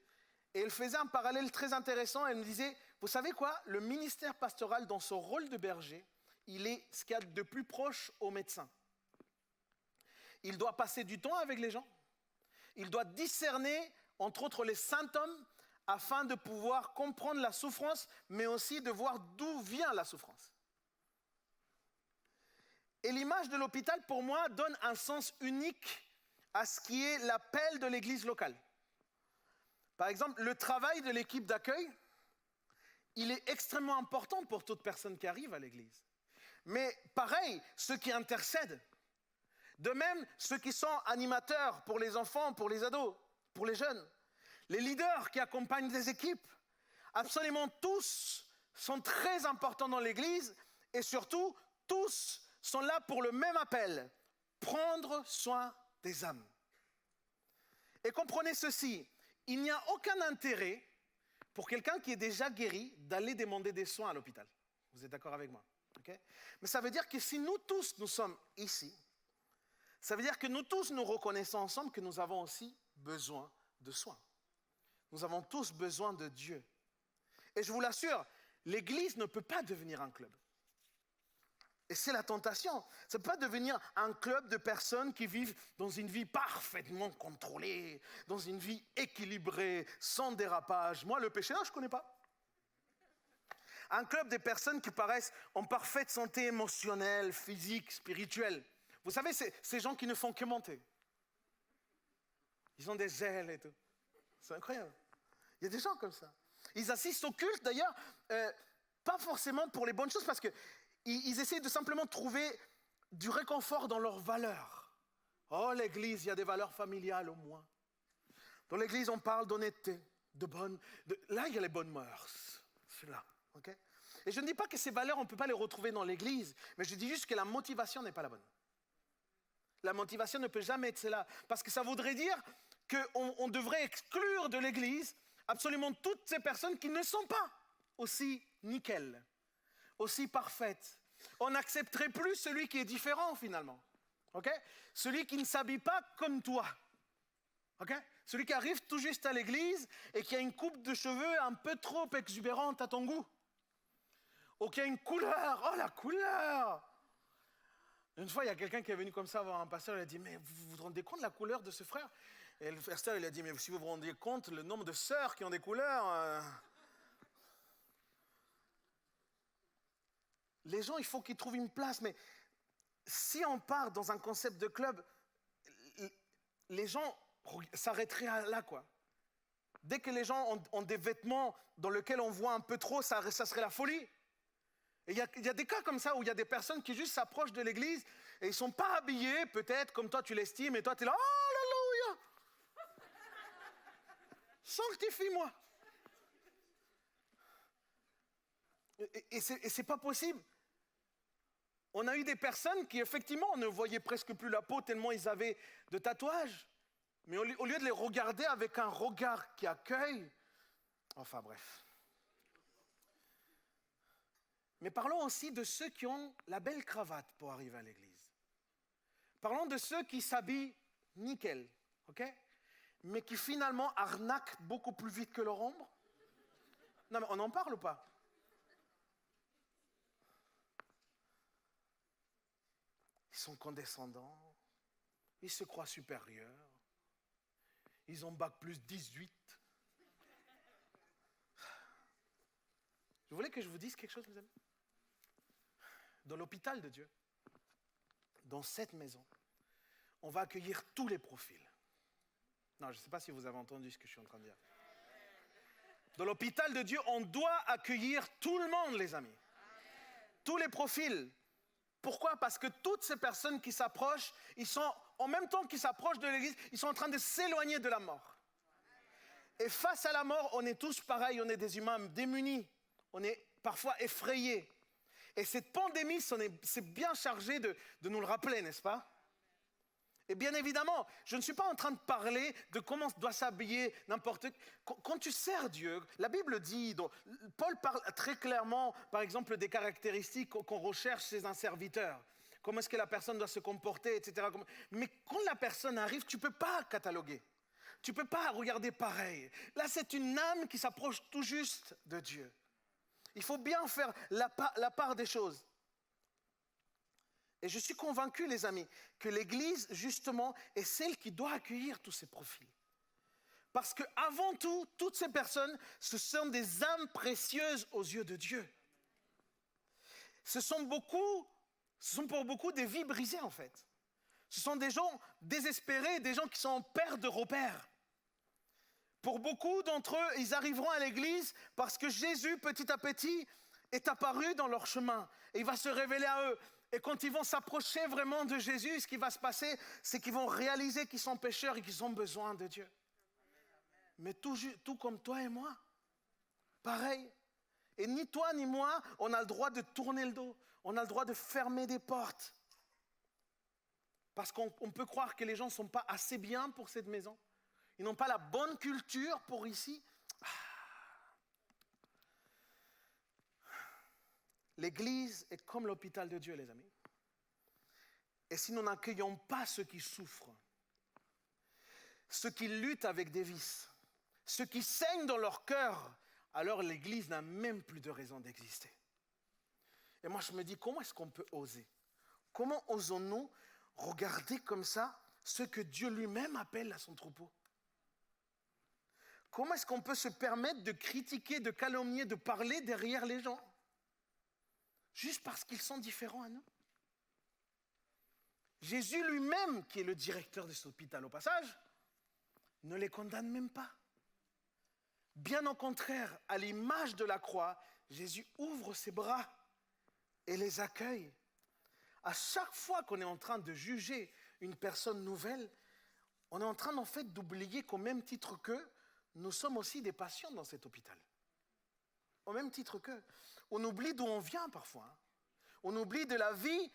Et elle faisait un parallèle très intéressant. Elle me disait, vous savez quoi? Le ministère pastoral, dans son rôle de berger, il est ce qu'il y a de plus proche aux médecins. Il doit passer du temps avec les gens. Il doit discerner, entre autres, les symptômes afin de pouvoir comprendre la souffrance, mais aussi de voir d'où vient la souffrance. Et l'image de l'hôpital, pour moi, donne un sens unique à ce qui est l'appel de l'église locale. Par exemple, le travail de l'équipe d'accueil, il est extrêmement important pour toute personne qui arrive à l'église. Mais pareil, ceux qui intercèdent. De même, ceux qui sont animateurs pour les enfants, pour les ados, pour les jeunes. Les leaders qui accompagnent des équipes. Absolument tous sont très importants dans l'église et surtout, tous sont là pour le même appel, prendre soin des âmes. Et comprenez ceci, il n'y a aucun intérêt pour quelqu'un qui est déjà guéri d'aller demander des soins à l'hôpital. Vous êtes d'accord avec moi? Okay? Mais ça veut dire que si nous tous, nous sommes ici, ça veut dire que nous tous, nous reconnaissons ensemble que nous avons aussi besoin de soins. Nous avons tous besoin de Dieu. Et je vous l'assure, l'église ne peut pas devenir un club. Et c'est la tentation. Ça ne peut pas devenir un club de personnes qui vivent dans une vie parfaitement contrôlée, dans une vie équilibrée, sans dérapage. Moi, le péché, là, je ne connais pas. Un club de personnes qui paraissent en parfaite santé émotionnelle, physique, spirituelle. Vous savez, ces gens qui ne font que monter. Ils ont des ailes et tout. C'est incroyable. Il y a des gens comme ça. Ils assistent au culte, d'ailleurs, pas forcément pour les bonnes choses, parce qu'ils essaient de simplement trouver du réconfort dans leurs valeurs. Oh, l'église, il y a des valeurs familiales au moins. Dans l'église, on parle d'honnêteté, là, il y a les bonnes mœurs. C'est là, ok? Et je ne dis pas que ces valeurs, on ne peut pas les retrouver dans l'église, mais je dis juste que la motivation n'est pas la bonne. La motivation ne peut jamais être celle-là, parce que ça voudrait dire qu'on devrait exclure de l'église absolument toutes ces personnes qui ne sont pas aussi nickel, aussi parfaites. On n'accepterait plus celui qui est différent finalement. Okay? Celui qui ne s'habille pas comme toi. Okay? Celui qui arrive tout juste à l'église et qui a une coupe de cheveux un peu trop exubérante à ton goût. Ou qui a une couleur. Oh, la couleur! Une fois, il y a quelqu'un qui est venu comme ça voir un pasteur, il a dit, mais vous vous rendez compte de la couleur de ce frère? Et le pasteur, il a dit, mais si vous vous rendez compte le nombre de sœurs qui ont des couleurs... Les gens, il faut qu'ils trouvent une place, mais si on part dans un concept de club, les gens s'arrêteraient là, quoi. Dès que les gens ont des vêtements dans lesquels on voit un peu trop, ça serait la folie. Et il y a des cas comme ça où il y a des personnes qui juste s'approchent de l'église et ils ne sont pas habillés, peut-être comme toi tu l'estimes, et toi tu es là, oh, alléluia! Sanctifie-moi! Et c'est pas possible. On a eu des personnes qui, effectivement, on ne voyait presque plus la peau tellement ils avaient de tatouages. Mais au lieu de les regarder avec un regard qui accueille, enfin bref. Mais parlons aussi de ceux qui ont la belle cravate pour arriver à l'église. Parlons de ceux qui s'habillent nickel, ok? mais qui finalement arnaquent beaucoup plus vite que leur ombre? Non, mais on en parle ou pas? Ils sont condescendants, ils se croient supérieurs, ils ont bac plus 18. Je voulais que je vous dise quelque chose, mes amis. Dans l'hôpital de Dieu, dans cette maison, on va accueillir tous les profils. Non, je ne sais pas si vous avez entendu ce que je suis en train de dire. Dans l'hôpital de Dieu, on doit accueillir tout le monde, les amis. Tous les profils. Pourquoi? Parce que toutes ces personnes qui s'approchent, ils sont, en même temps qu'ils s'approchent de l'Église, ils sont en train de s'éloigner de la mort. Et face à la mort, on est tous pareils, on est des humains démunis. On est parfois effrayés. Et cette pandémie, c'est bien chargé de nous le rappeler, n'est-ce pas? Et bien évidemment, je ne suis pas en train de parler de comment on doit s'habiller n'importe quoi. Quand tu sers Dieu, la Bible dit, Paul parle très clairement, par exemple, des caractéristiques qu'on recherche chez un serviteur. Comment est-ce que la personne doit se comporter, etc. Mais quand la personne arrive, tu ne peux pas cataloguer. Tu ne peux pas regarder pareil. Là, c'est une âme qui s'approche tout juste de Dieu. Il faut bien faire la part des choses. Et je suis convaincu, les amis, que l'Église, justement, est celle qui doit accueillir tous ces profils. Parce qu'avant tout, toutes ces personnes, ce sont des âmes précieuses aux yeux de Dieu. Ce sont pour beaucoup des vies brisées, en fait. Ce sont des gens désespérés, des gens qui sont en perte de repères. Pour beaucoup d'entre eux, ils arriveront à l'Église parce que Jésus, petit à petit, est apparu dans leur chemin. Et il va se révéler à eux. Et quand ils vont s'approcher vraiment de Jésus, ce qui va se passer, c'est qu'ils vont réaliser qu'ils sont pécheurs et qu'ils ont besoin de Dieu. Mais tout comme toi et moi, pareil. Et ni toi ni moi, on a le droit de tourner le dos. On a le droit de fermer des portes. Parce qu'on peut croire que les gens ne sont pas assez bien pour cette maison. Ils n'ont pas la bonne culture pour ici. L'Église est comme l'hôpital de Dieu, les amis. Et si nous n'accueillons pas ceux qui souffrent, ceux qui luttent avec des vices, ceux qui saignent dans leur cœur, alors l'Église n'a même plus de raison d'exister. Et moi, je me dis, comment est-ce qu'on peut oser? Comment osons-nous regarder comme ça ce que Dieu lui-même appelle à son troupeau? Comment est-ce qu'on peut se permettre de critiquer, de calomnier, de parler derrière les gens? Juste parce qu'ils sont différents à nous. Jésus lui-même, qui est le directeur de cet hôpital au passage, ne les condamne même pas. Bien au contraire, à l'image de la croix, Jésus ouvre ses bras et les accueille. À chaque fois qu'on est en train de juger une personne nouvelle, on est en train en fait d'oublier qu'au même titre qu'eux, nous sommes aussi des patients dans cet hôpital. Au même titre qu'eux. On oublie d'où on vient parfois. On oublie de la vie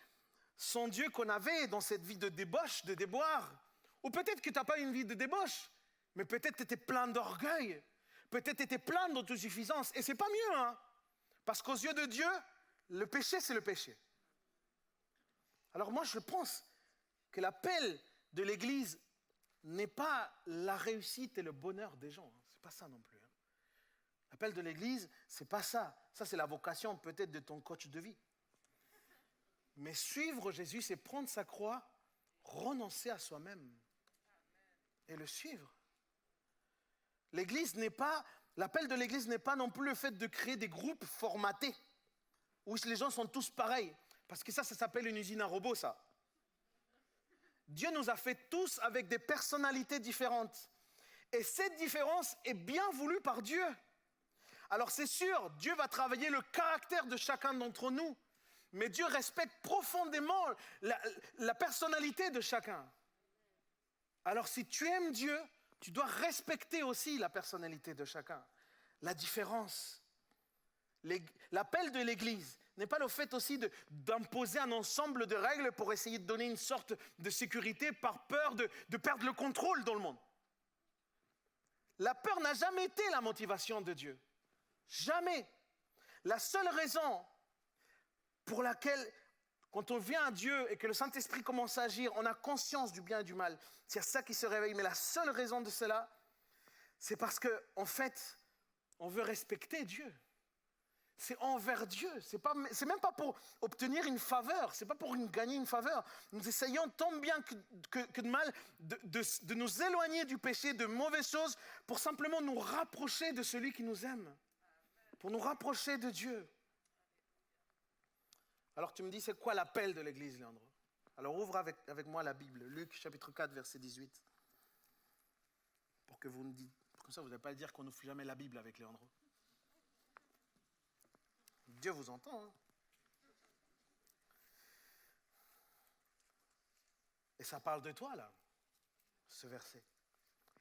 sans Dieu qu'on avait dans cette vie de débauche, de déboire. Ou peut-être que tu n'as pas une vie de débauche, mais peut-être que tu étais plein d'orgueil. Peut-être que tu étais plein d'autosuffisance. Et ce n'est pas mieux, hein? Parce qu'aux yeux de Dieu, le péché, c'est le péché. Alors moi, je pense que l'appel de l'Église n'est pas la réussite et le bonheur des gens. Ce n'est pas ça non plus. L'appel de l'Église, ce n'est pas ça. Ça, c'est la vocation peut-être de ton coach de vie. Mais suivre Jésus, c'est prendre sa croix, renoncer à soi-même et le suivre. L'appel de l'Église n'est pas non plus le fait de créer des groupes formatés où les gens sont tous pareils. Parce que ça s'appelle une usine à robots, ça. Dieu nous a fait tous avec des personnalités différentes. Et cette différence est bien voulue par Dieu. Alors c'est sûr, Dieu va travailler le caractère de chacun d'entre nous. Mais Dieu respecte profondément la personnalité de chacun. Alors si tu aimes Dieu, tu dois respecter aussi la personnalité de chacun. La différence. L'appel de l'Église n'est pas le fait aussi d'imposer un ensemble de règles pour essayer de donner une sorte de sécurité par peur de perdre le contrôle dans le monde. La peur n'a jamais été la motivation de Dieu. Jamais. La seule raison pour laquelle Quand on vient à Dieu et que le Saint-Esprit commence à agir, on a conscience du bien et du mal. C'est ça qui se réveille. Mais la seule raison de cela, c'est parce qu'en fait, on veut respecter Dieu. C'est envers Dieu. C'est même pas pour obtenir une faveur. C'est pas pour gagner une faveur. Nous essayons tant bien que de mal de nous éloigner du péché, de mauvaises choses, pour simplement nous rapprocher de celui qui nous aime. Pour nous rapprocher de Dieu. Alors tu me dis, c'est quoi l'appel de l'Église, Leandro? Alors ouvre avec moi la Bible, Luc chapitre 4, verset 18. Pour que vous me dites, comme ça vous n'allez pas dire qu'on n'ouvre jamais la Bible avec Leandro. Dieu vous entend. Hein? Et ça parle de toi, là, ce verset.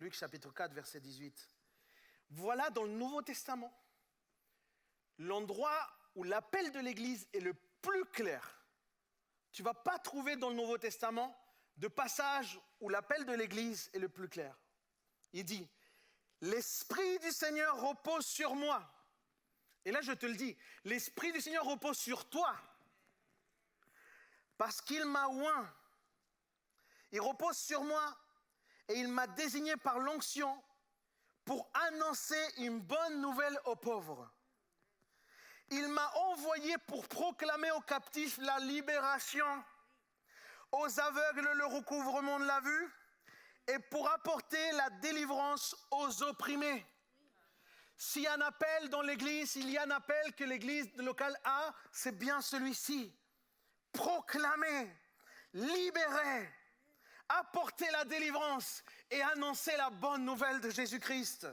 Luc chapitre 4, verset 18. Voilà dans le Nouveau Testament l'endroit où l'appel de l'Église est le plus clair. Tu ne vas pas trouver dans le Nouveau Testament de passage où l'appel de l'Église est le plus clair. Il dit, l'Esprit du Seigneur repose sur moi. Et là, je te le dis, l'Esprit du Seigneur repose sur toi. Parce qu'il m'a oint. Il repose sur moi et il m'a désigné par l'onction pour annoncer une bonne nouvelle aux pauvres. Il m'a envoyé pour proclamer aux captifs la libération, aux aveugles le recouvrement de la vue et pour apporter la délivrance aux opprimés. S'il y a un appel dans l'église, il y a un appel que l'église locale a, c'est bien celui-ci. Proclamer, libérer, apporter la délivrance et annoncer la bonne nouvelle de Jésus-Christ.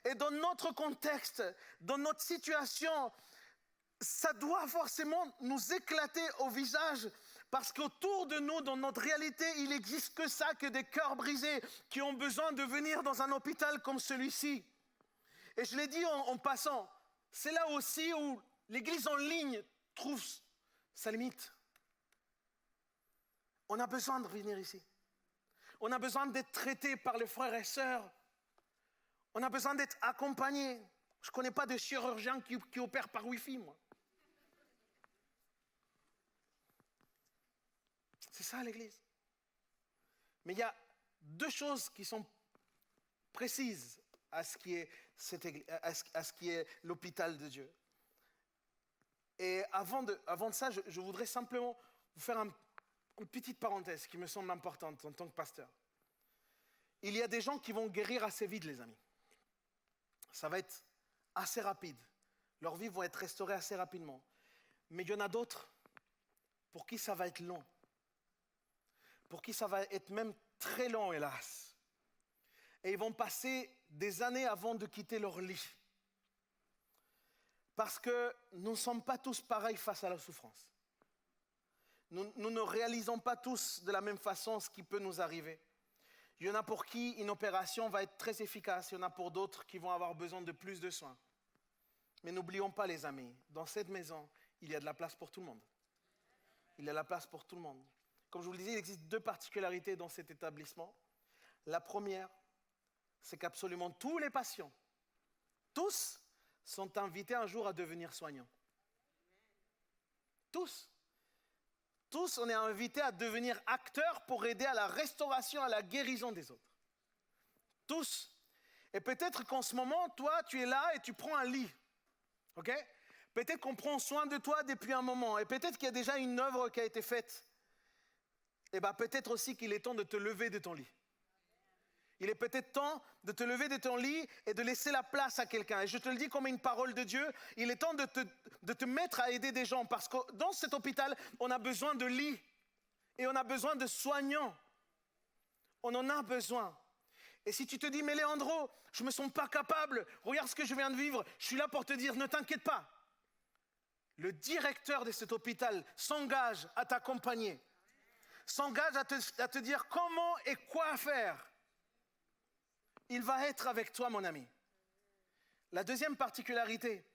Et dans notre contexte, dans notre situation, ça doit forcément nous éclater au visage parce qu'autour de nous, dans notre réalité, il n'existe que ça, que des cœurs brisés qui ont besoin de venir dans un hôpital comme celui-ci. Et je l'ai dit en passant, c'est là aussi où l'église en ligne trouve sa limite. On a besoin de venir ici. On a besoin d'être traité par les frères et sœurs. On a besoin d'être accompagné. Je ne connais pas de chirurgien qui opère par Wi-Fi, moi. C'est ça l'église. Mais il y a deux choses qui sont précises à ce qui est l'hôpital de Dieu. Et avant de ça, je voudrais simplement vous faire une petite parenthèse qui me semble importante en tant que pasteur. Il y a des gens qui vont guérir assez vite, les amis. Ça va être assez rapide. Leurs vies vont être restaurées assez rapidement. Mais il y en a d'autres pour qui ça va être long. Pour qui ça va être même très long, hélas. Et ils vont passer des années avant de quitter leur lit. Parce que nous ne sommes pas tous pareils face à la souffrance. Nous ne réalisons pas tous de la même façon ce qui peut nous arriver. Il y en a pour qui une opération va être très efficace. Il y en a pour d'autres qui vont avoir besoin de plus de soins. Mais n'oublions pas, les amis, dans cette maison, il y a de la place pour tout le monde. Il y a de la place pour tout le monde. Comme je vous le disais, il existe deux particularités dans cet établissement. La première, c'est qu'absolument tous les patients, tous, sont invités un jour à devenir soignants. Tous. Tous, on est invités à devenir acteurs pour aider à la restauration, à la guérison des autres. Tous. Et peut-être qu'en ce moment, toi, tu es là et tu prends un lit. Ok ? Peut-être qu'on prend soin de toi depuis un moment. Et peut-être qu'il y a déjà une œuvre qui a été faite. Et bien peut-être aussi qu'il est temps de te lever de ton lit. Il est peut-être temps de te lever de ton lit et de laisser la place à quelqu'un. Et je te le dis comme une parole de Dieu, il est temps de te mettre à aider des gens. Parce que dans cet hôpital, on a besoin de lits. Et on a besoin de soignants. On en a besoin. Et si tu te dis, mais Leandro, je ne me sens pas capable, regarde ce que je viens de vivre, je suis là pour te dire, ne t'inquiète pas. Le directeur de cet hôpital s'engage à t'accompagner. S'engage à te dire comment et quoi faire. Il va être avec toi, mon ami. La deuxième particularité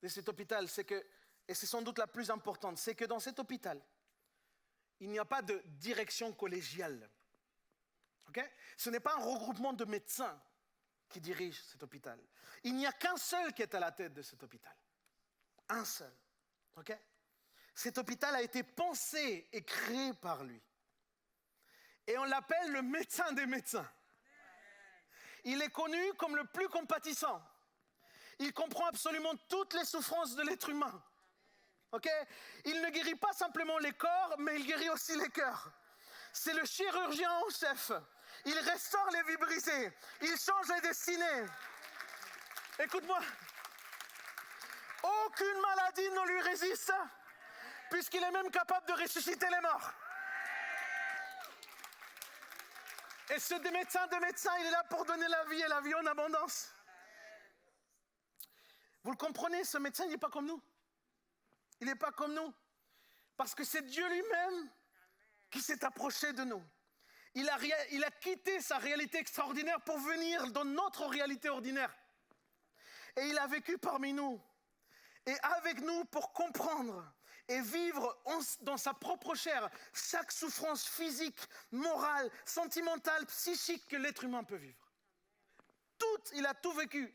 de cet hôpital, c'est que, et c'est sans doute la plus importante, c'est que dans cet hôpital, il n'y a pas de direction collégiale. Okay? Ce n'est pas un regroupement de médecins qui dirige cet hôpital. Il n'y a qu'un seul qui est à la tête de cet hôpital. Un seul. Okay? Cet hôpital a été pensé et créé par lui. Et on l'appelle le médecin des médecins. Il est connu comme le plus compatissant. Il comprend absolument toutes les souffrances de l'être humain. Okay? Il ne guérit pas simplement les corps, mais il guérit aussi les cœurs. C'est le chirurgien en chef. Il restaure les vies brisées. Il change les destinées. Écoute-moi. Aucune maladie ne lui résiste, puisqu'il est même capable de ressusciter les morts. Et ce médecin de médecins, il est là pour donner la vie et la vie en abondance. Vous le comprenez, ce médecin, il n'est pas comme nous. Il n'est pas comme nous. Parce que c'est Dieu lui-même qui s'est approché de nous. Il a quitté sa réalité extraordinaire pour venir dans notre réalité ordinaire. Et il a vécu parmi nous. Et avec nous pour comprendre et vivre dans sa propre chair chaque souffrance physique, morale, sentimentale, psychique que l'être humain peut vivre. Il a tout vécu.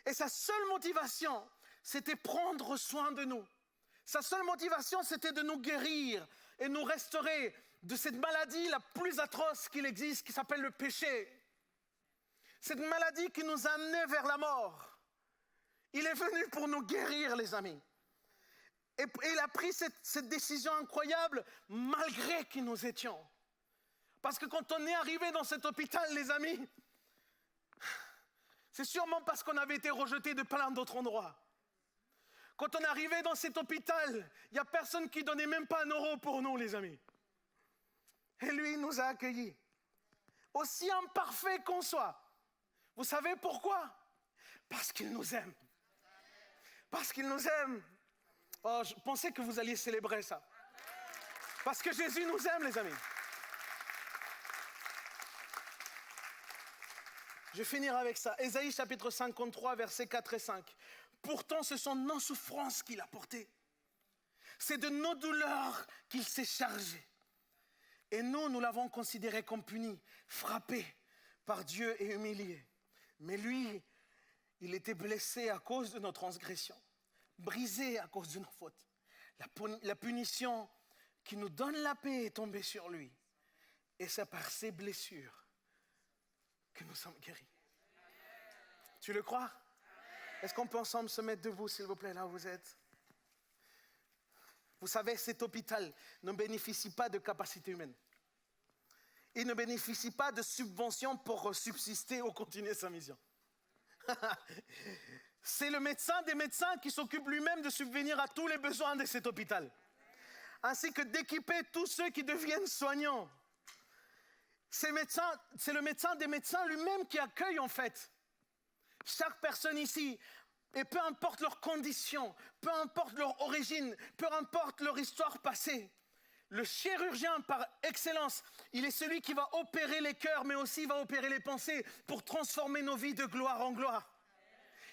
Et sa seule motivation, c'était prendre soin de nous. Sa seule motivation, c'était de nous guérir et nous restaurer de cette maladie la plus atroce qu'il existe, qui s'appelle le péché. Cette maladie qui nous a amenés vers la mort. Il est venu pour nous guérir, les amis. Et il a pris cette décision incroyable malgré qui nous étions. Parce que quand on est arrivé dans cet hôpital, les amis, c'est sûrement parce qu'on avait été rejeté de plein d'autres endroits. Quand on est arrivé dans cet hôpital, il n'y a personne qui ne donnait même pas 1 euro pour nous, les amis. Et lui, il nous a accueillis. Aussi imparfait qu'on soit. Vous savez pourquoi? Parce qu'il nous aime. Parce qu'il nous aime. Oh, je pensais que vous alliez célébrer ça. Parce que Jésus nous aime, les amis. Je vais finir avec ça. Ésaïe chapitre 53, versets 4 et 5. Pourtant, ce sont nos souffrances qu'il a portées. C'est de nos douleurs qu'il s'est chargé. Et nous l'avons considéré comme puni, frappé par Dieu et humilié. Mais lui, il était blessé à cause de nos transgressions, brisé à cause de nos fautes. La punition qui nous donne la paix est tombée sur lui. Et c'est par ses blessures que nous sommes guéris. Tu le crois? Est-ce qu'on peut ensemble se mettre debout, s'il vous plaît, là où vous êtes? Vous savez, cet hôpital ne bénéficie pas de capacité humaine. Il ne bénéficie pas de subventions pour subsister ou continuer sa mission. C'est le médecin des médecins qui s'occupe lui-même de subvenir à tous les besoins de cet hôpital, ainsi que d'équiper tous ceux qui deviennent soignants. C'est le médecin des médecins lui-même qui accueille en fait chaque personne ici. Et peu importe leurs conditions, peu importe leur origine, peu importe leur histoire passée, le chirurgien par excellence, il est celui qui va opérer les cœurs, mais aussi va opérer les pensées pour transformer nos vies de gloire en gloire.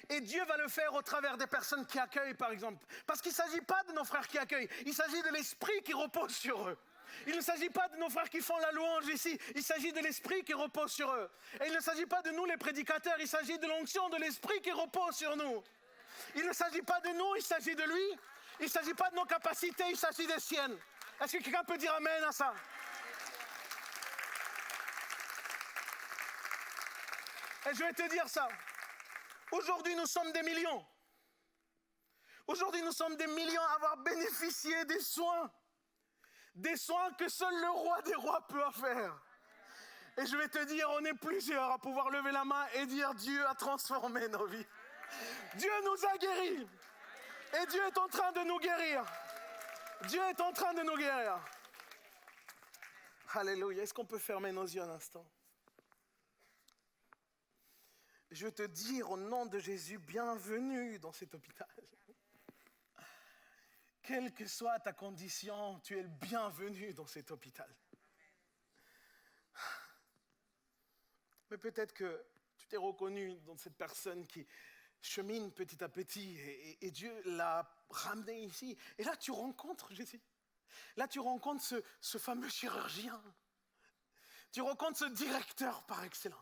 Et Dieu va le faire au travers des personnes qui accueillent, par exemple. Parce qu'il ne s'agit pas de nos frères qui accueillent, il s'agit de l'esprit qui repose sur eux. Il ne s'agit pas de nos frères qui font la louange ici, il s'agit de l'esprit qui repose sur eux. Et il ne s'agit pas de nous les prédicateurs, il s'agit de l'onction de l'esprit qui repose sur nous. Il ne s'agit pas de nous, il s'agit de lui. Il ne s'agit pas de nos capacités, il s'agit des siennes. Est-ce que quelqu'un peut dire amen à ça? Et je vais te dire ça. Aujourd'hui, nous sommes des millions. Aujourd'hui, nous sommes des millions à avoir bénéficié des soins. Des soins que seul le roi des rois peut faire. Et je vais te dire, on est plusieurs à pouvoir lever la main et dire Dieu a transformé nos vies. Dieu nous a guéris. Et Dieu est en train de nous guérir. Dieu est en train de nous guérir. Alléluia. Est-ce qu'on peut fermer nos yeux un instant? Je veux te dire au nom de Jésus, bienvenue dans cet hôpital. Quelle que soit ta condition, tu es le bienvenu dans cet hôpital. Mais peut-être que tu t'es reconnu dans cette personne qui chemine petit à petit et Dieu l'a ramené ici. Et là, tu rencontres Jésus. Là, tu rencontres ce fameux chirurgien. Tu rencontres ce directeur par excellence.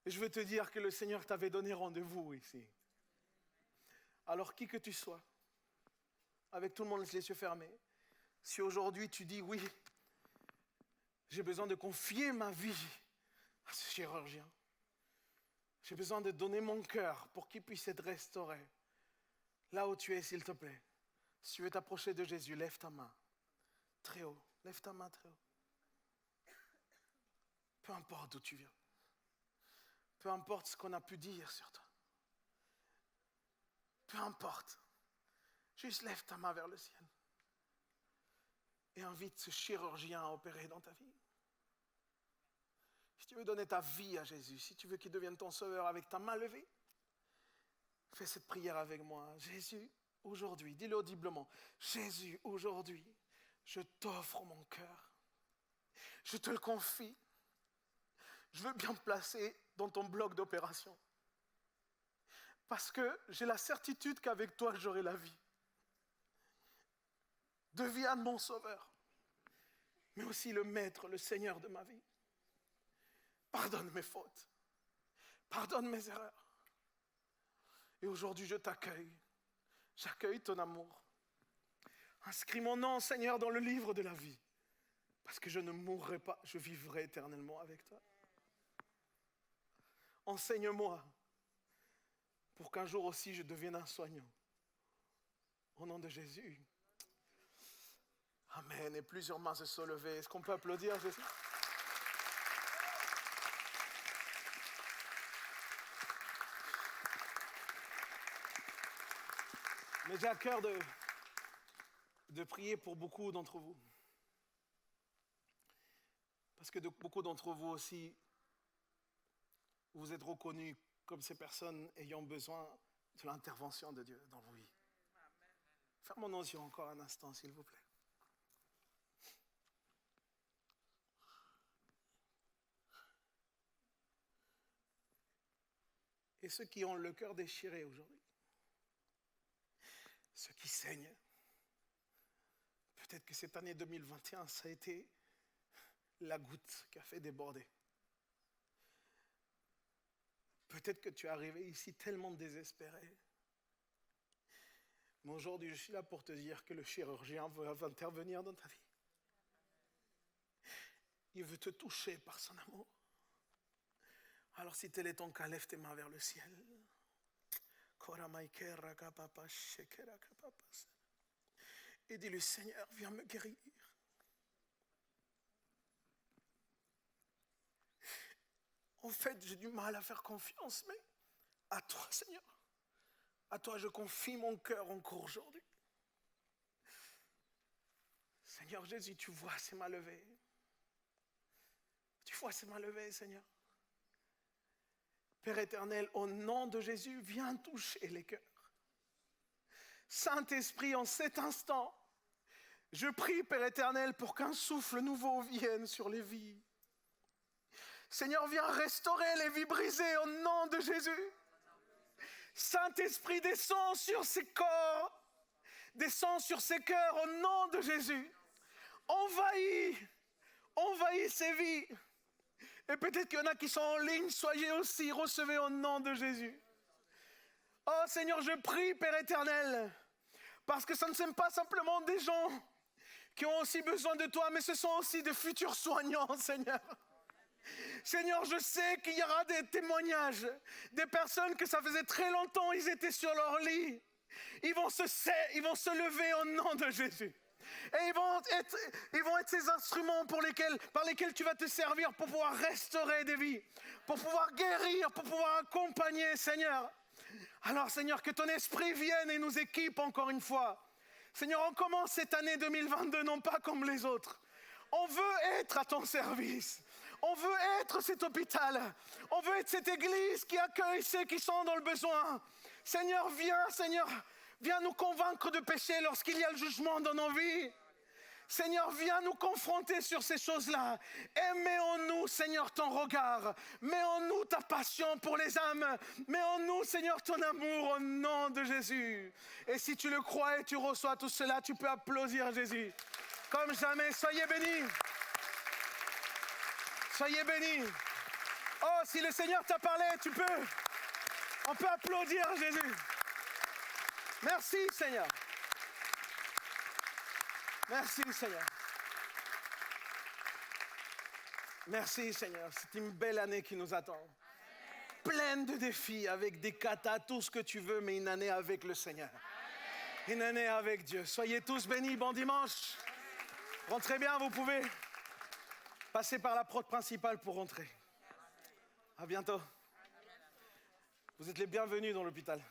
Et je veux te dire que le Seigneur t'avait donné rendez-vous ici. Alors qui que tu sois, avec tout le monde les yeux fermés, si aujourd'hui tu dis oui, j'ai besoin de confier ma vie à ce chirurgien. J'ai besoin de donner mon cœur pour qu'il puisse être restauré. Là où tu es, s'il te plaît, si tu veux t'approcher de Jésus, lève ta main très haut. Lève ta main très haut. Peu importe d'où tu viens. Peu importe ce qu'on a pu dire sur toi. Peu importe. Juste lève ta main vers le ciel. Et invite ce chirurgien à opérer dans ta vie. Si tu veux donner ta vie à Jésus, si tu veux qu'il devienne ton sauveur avec ta main levée, fais cette prière avec moi. Jésus, aujourd'hui, dis-le audiblement. Jésus, aujourd'hui, je t'offre mon cœur. Je te le confie. Je veux bien me placer dans ton bloc d'opération. Parce que j'ai la certitude qu'avec toi, j'aurai la vie. Deviens mon sauveur, mais aussi le maître, le Seigneur de ma vie. Pardonne mes fautes. Pardonne mes erreurs. Et aujourd'hui, je t'accueille. J'accueille ton amour. Inscris mon nom, Seigneur, dans le livre de la vie. Parce que je ne mourrai pas, je vivrai éternellement avec toi. Enseigne-moi pour qu'un jour aussi je devienne un soignant. Au nom de Jésus. Amen. Et plusieurs mains se sont levées. Est-ce qu'on peut applaudir Jésus? Mais j'ai à cœur de prier pour beaucoup d'entre vous. Parce que beaucoup d'entre vous aussi, vous êtes reconnus comme ces personnes ayant besoin de l'intervention de Dieu dans vos vies. Fermons nos yeux encore un instant, s'il vous plaît. Et ceux qui ont le cœur déchiré aujourd'hui, ceux qui saignent, peut-être que cette année 2021, ça a été la goutte qui a fait déborder. Peut-être que tu es arrivé ici tellement désespéré. Mais aujourd'hui, je suis là pour te dire que le chirurgien veut intervenir dans ta vie. Il veut te toucher par son amour. Alors si tel est ton cas, lève tes mains vers le ciel. Et dis-lui, Seigneur, viens me guérir. En fait, j'ai du mal à faire confiance, mais à toi, Seigneur. À toi, je confie mon cœur encore aujourd'hui. Seigneur Jésus, tu vois ces mains levées. Tu vois ces mains levées, Seigneur. Père éternel, au nom de Jésus, viens toucher les cœurs. Saint-Esprit, en cet instant, je prie, Père éternel, pour qu'un souffle nouveau vienne sur les vies. Seigneur, viens restaurer les vies brisées au nom de Jésus. Saint-Esprit, descends sur ces corps, descends sur ces cœurs au nom de Jésus. Envahis ces vies. Et peut-être qu'il y en a qui sont en ligne, soyez aussi, recevez au nom de Jésus. Oh Seigneur, je prie, Père éternel, parce que ça ne sont pas simplement des gens qui ont aussi besoin de toi, mais ce sont aussi de futurs soignants, Seigneur. Seigneur, je sais qu'il y aura des témoignages, des personnes que ça faisait très longtemps, ils étaient sur leur lit. Ils vont se lever au nom de Jésus. Et ils vont être ces instruments par lesquels tu vas te servir pour pouvoir restaurer des vies, pour pouvoir guérir, pour pouvoir accompagner, Seigneur. Alors, Seigneur, que ton esprit vienne et nous équipe encore une fois. Seigneur, on commence cette année 2022, non pas comme les autres. On veut être à ton service. On veut être cet hôpital. On veut être cette église qui accueille ceux qui sont dans le besoin. Seigneur, viens nous convaincre de péché lorsqu'il y a le jugement dans nos vies. Seigneur, viens nous confronter sur ces choses-là. Et mets en nous, Seigneur, ton regard. Mets en nous ta passion pour les âmes. Mets en nous, Seigneur, ton amour au nom de Jésus. Et si tu le crois et tu reçois tout cela, tu peux applaudir Jésus. Comme jamais, soyez bénis. Soyez bénis. Oh, si le Seigneur t'a parlé, on peut applaudir Jésus. Merci, Seigneur. Merci Seigneur. Merci Seigneur. C'est une belle année qui nous attend. Pleine de défis, avec des katas, tout ce que tu veux, mais une année avec le Seigneur. Une année avec Dieu. Soyez tous bénis, bon dimanche. Rentrez bien, vous pouvez passer par la porte principale pour rentrer. À bientôt. Vous êtes les bienvenus dans l'hôpital.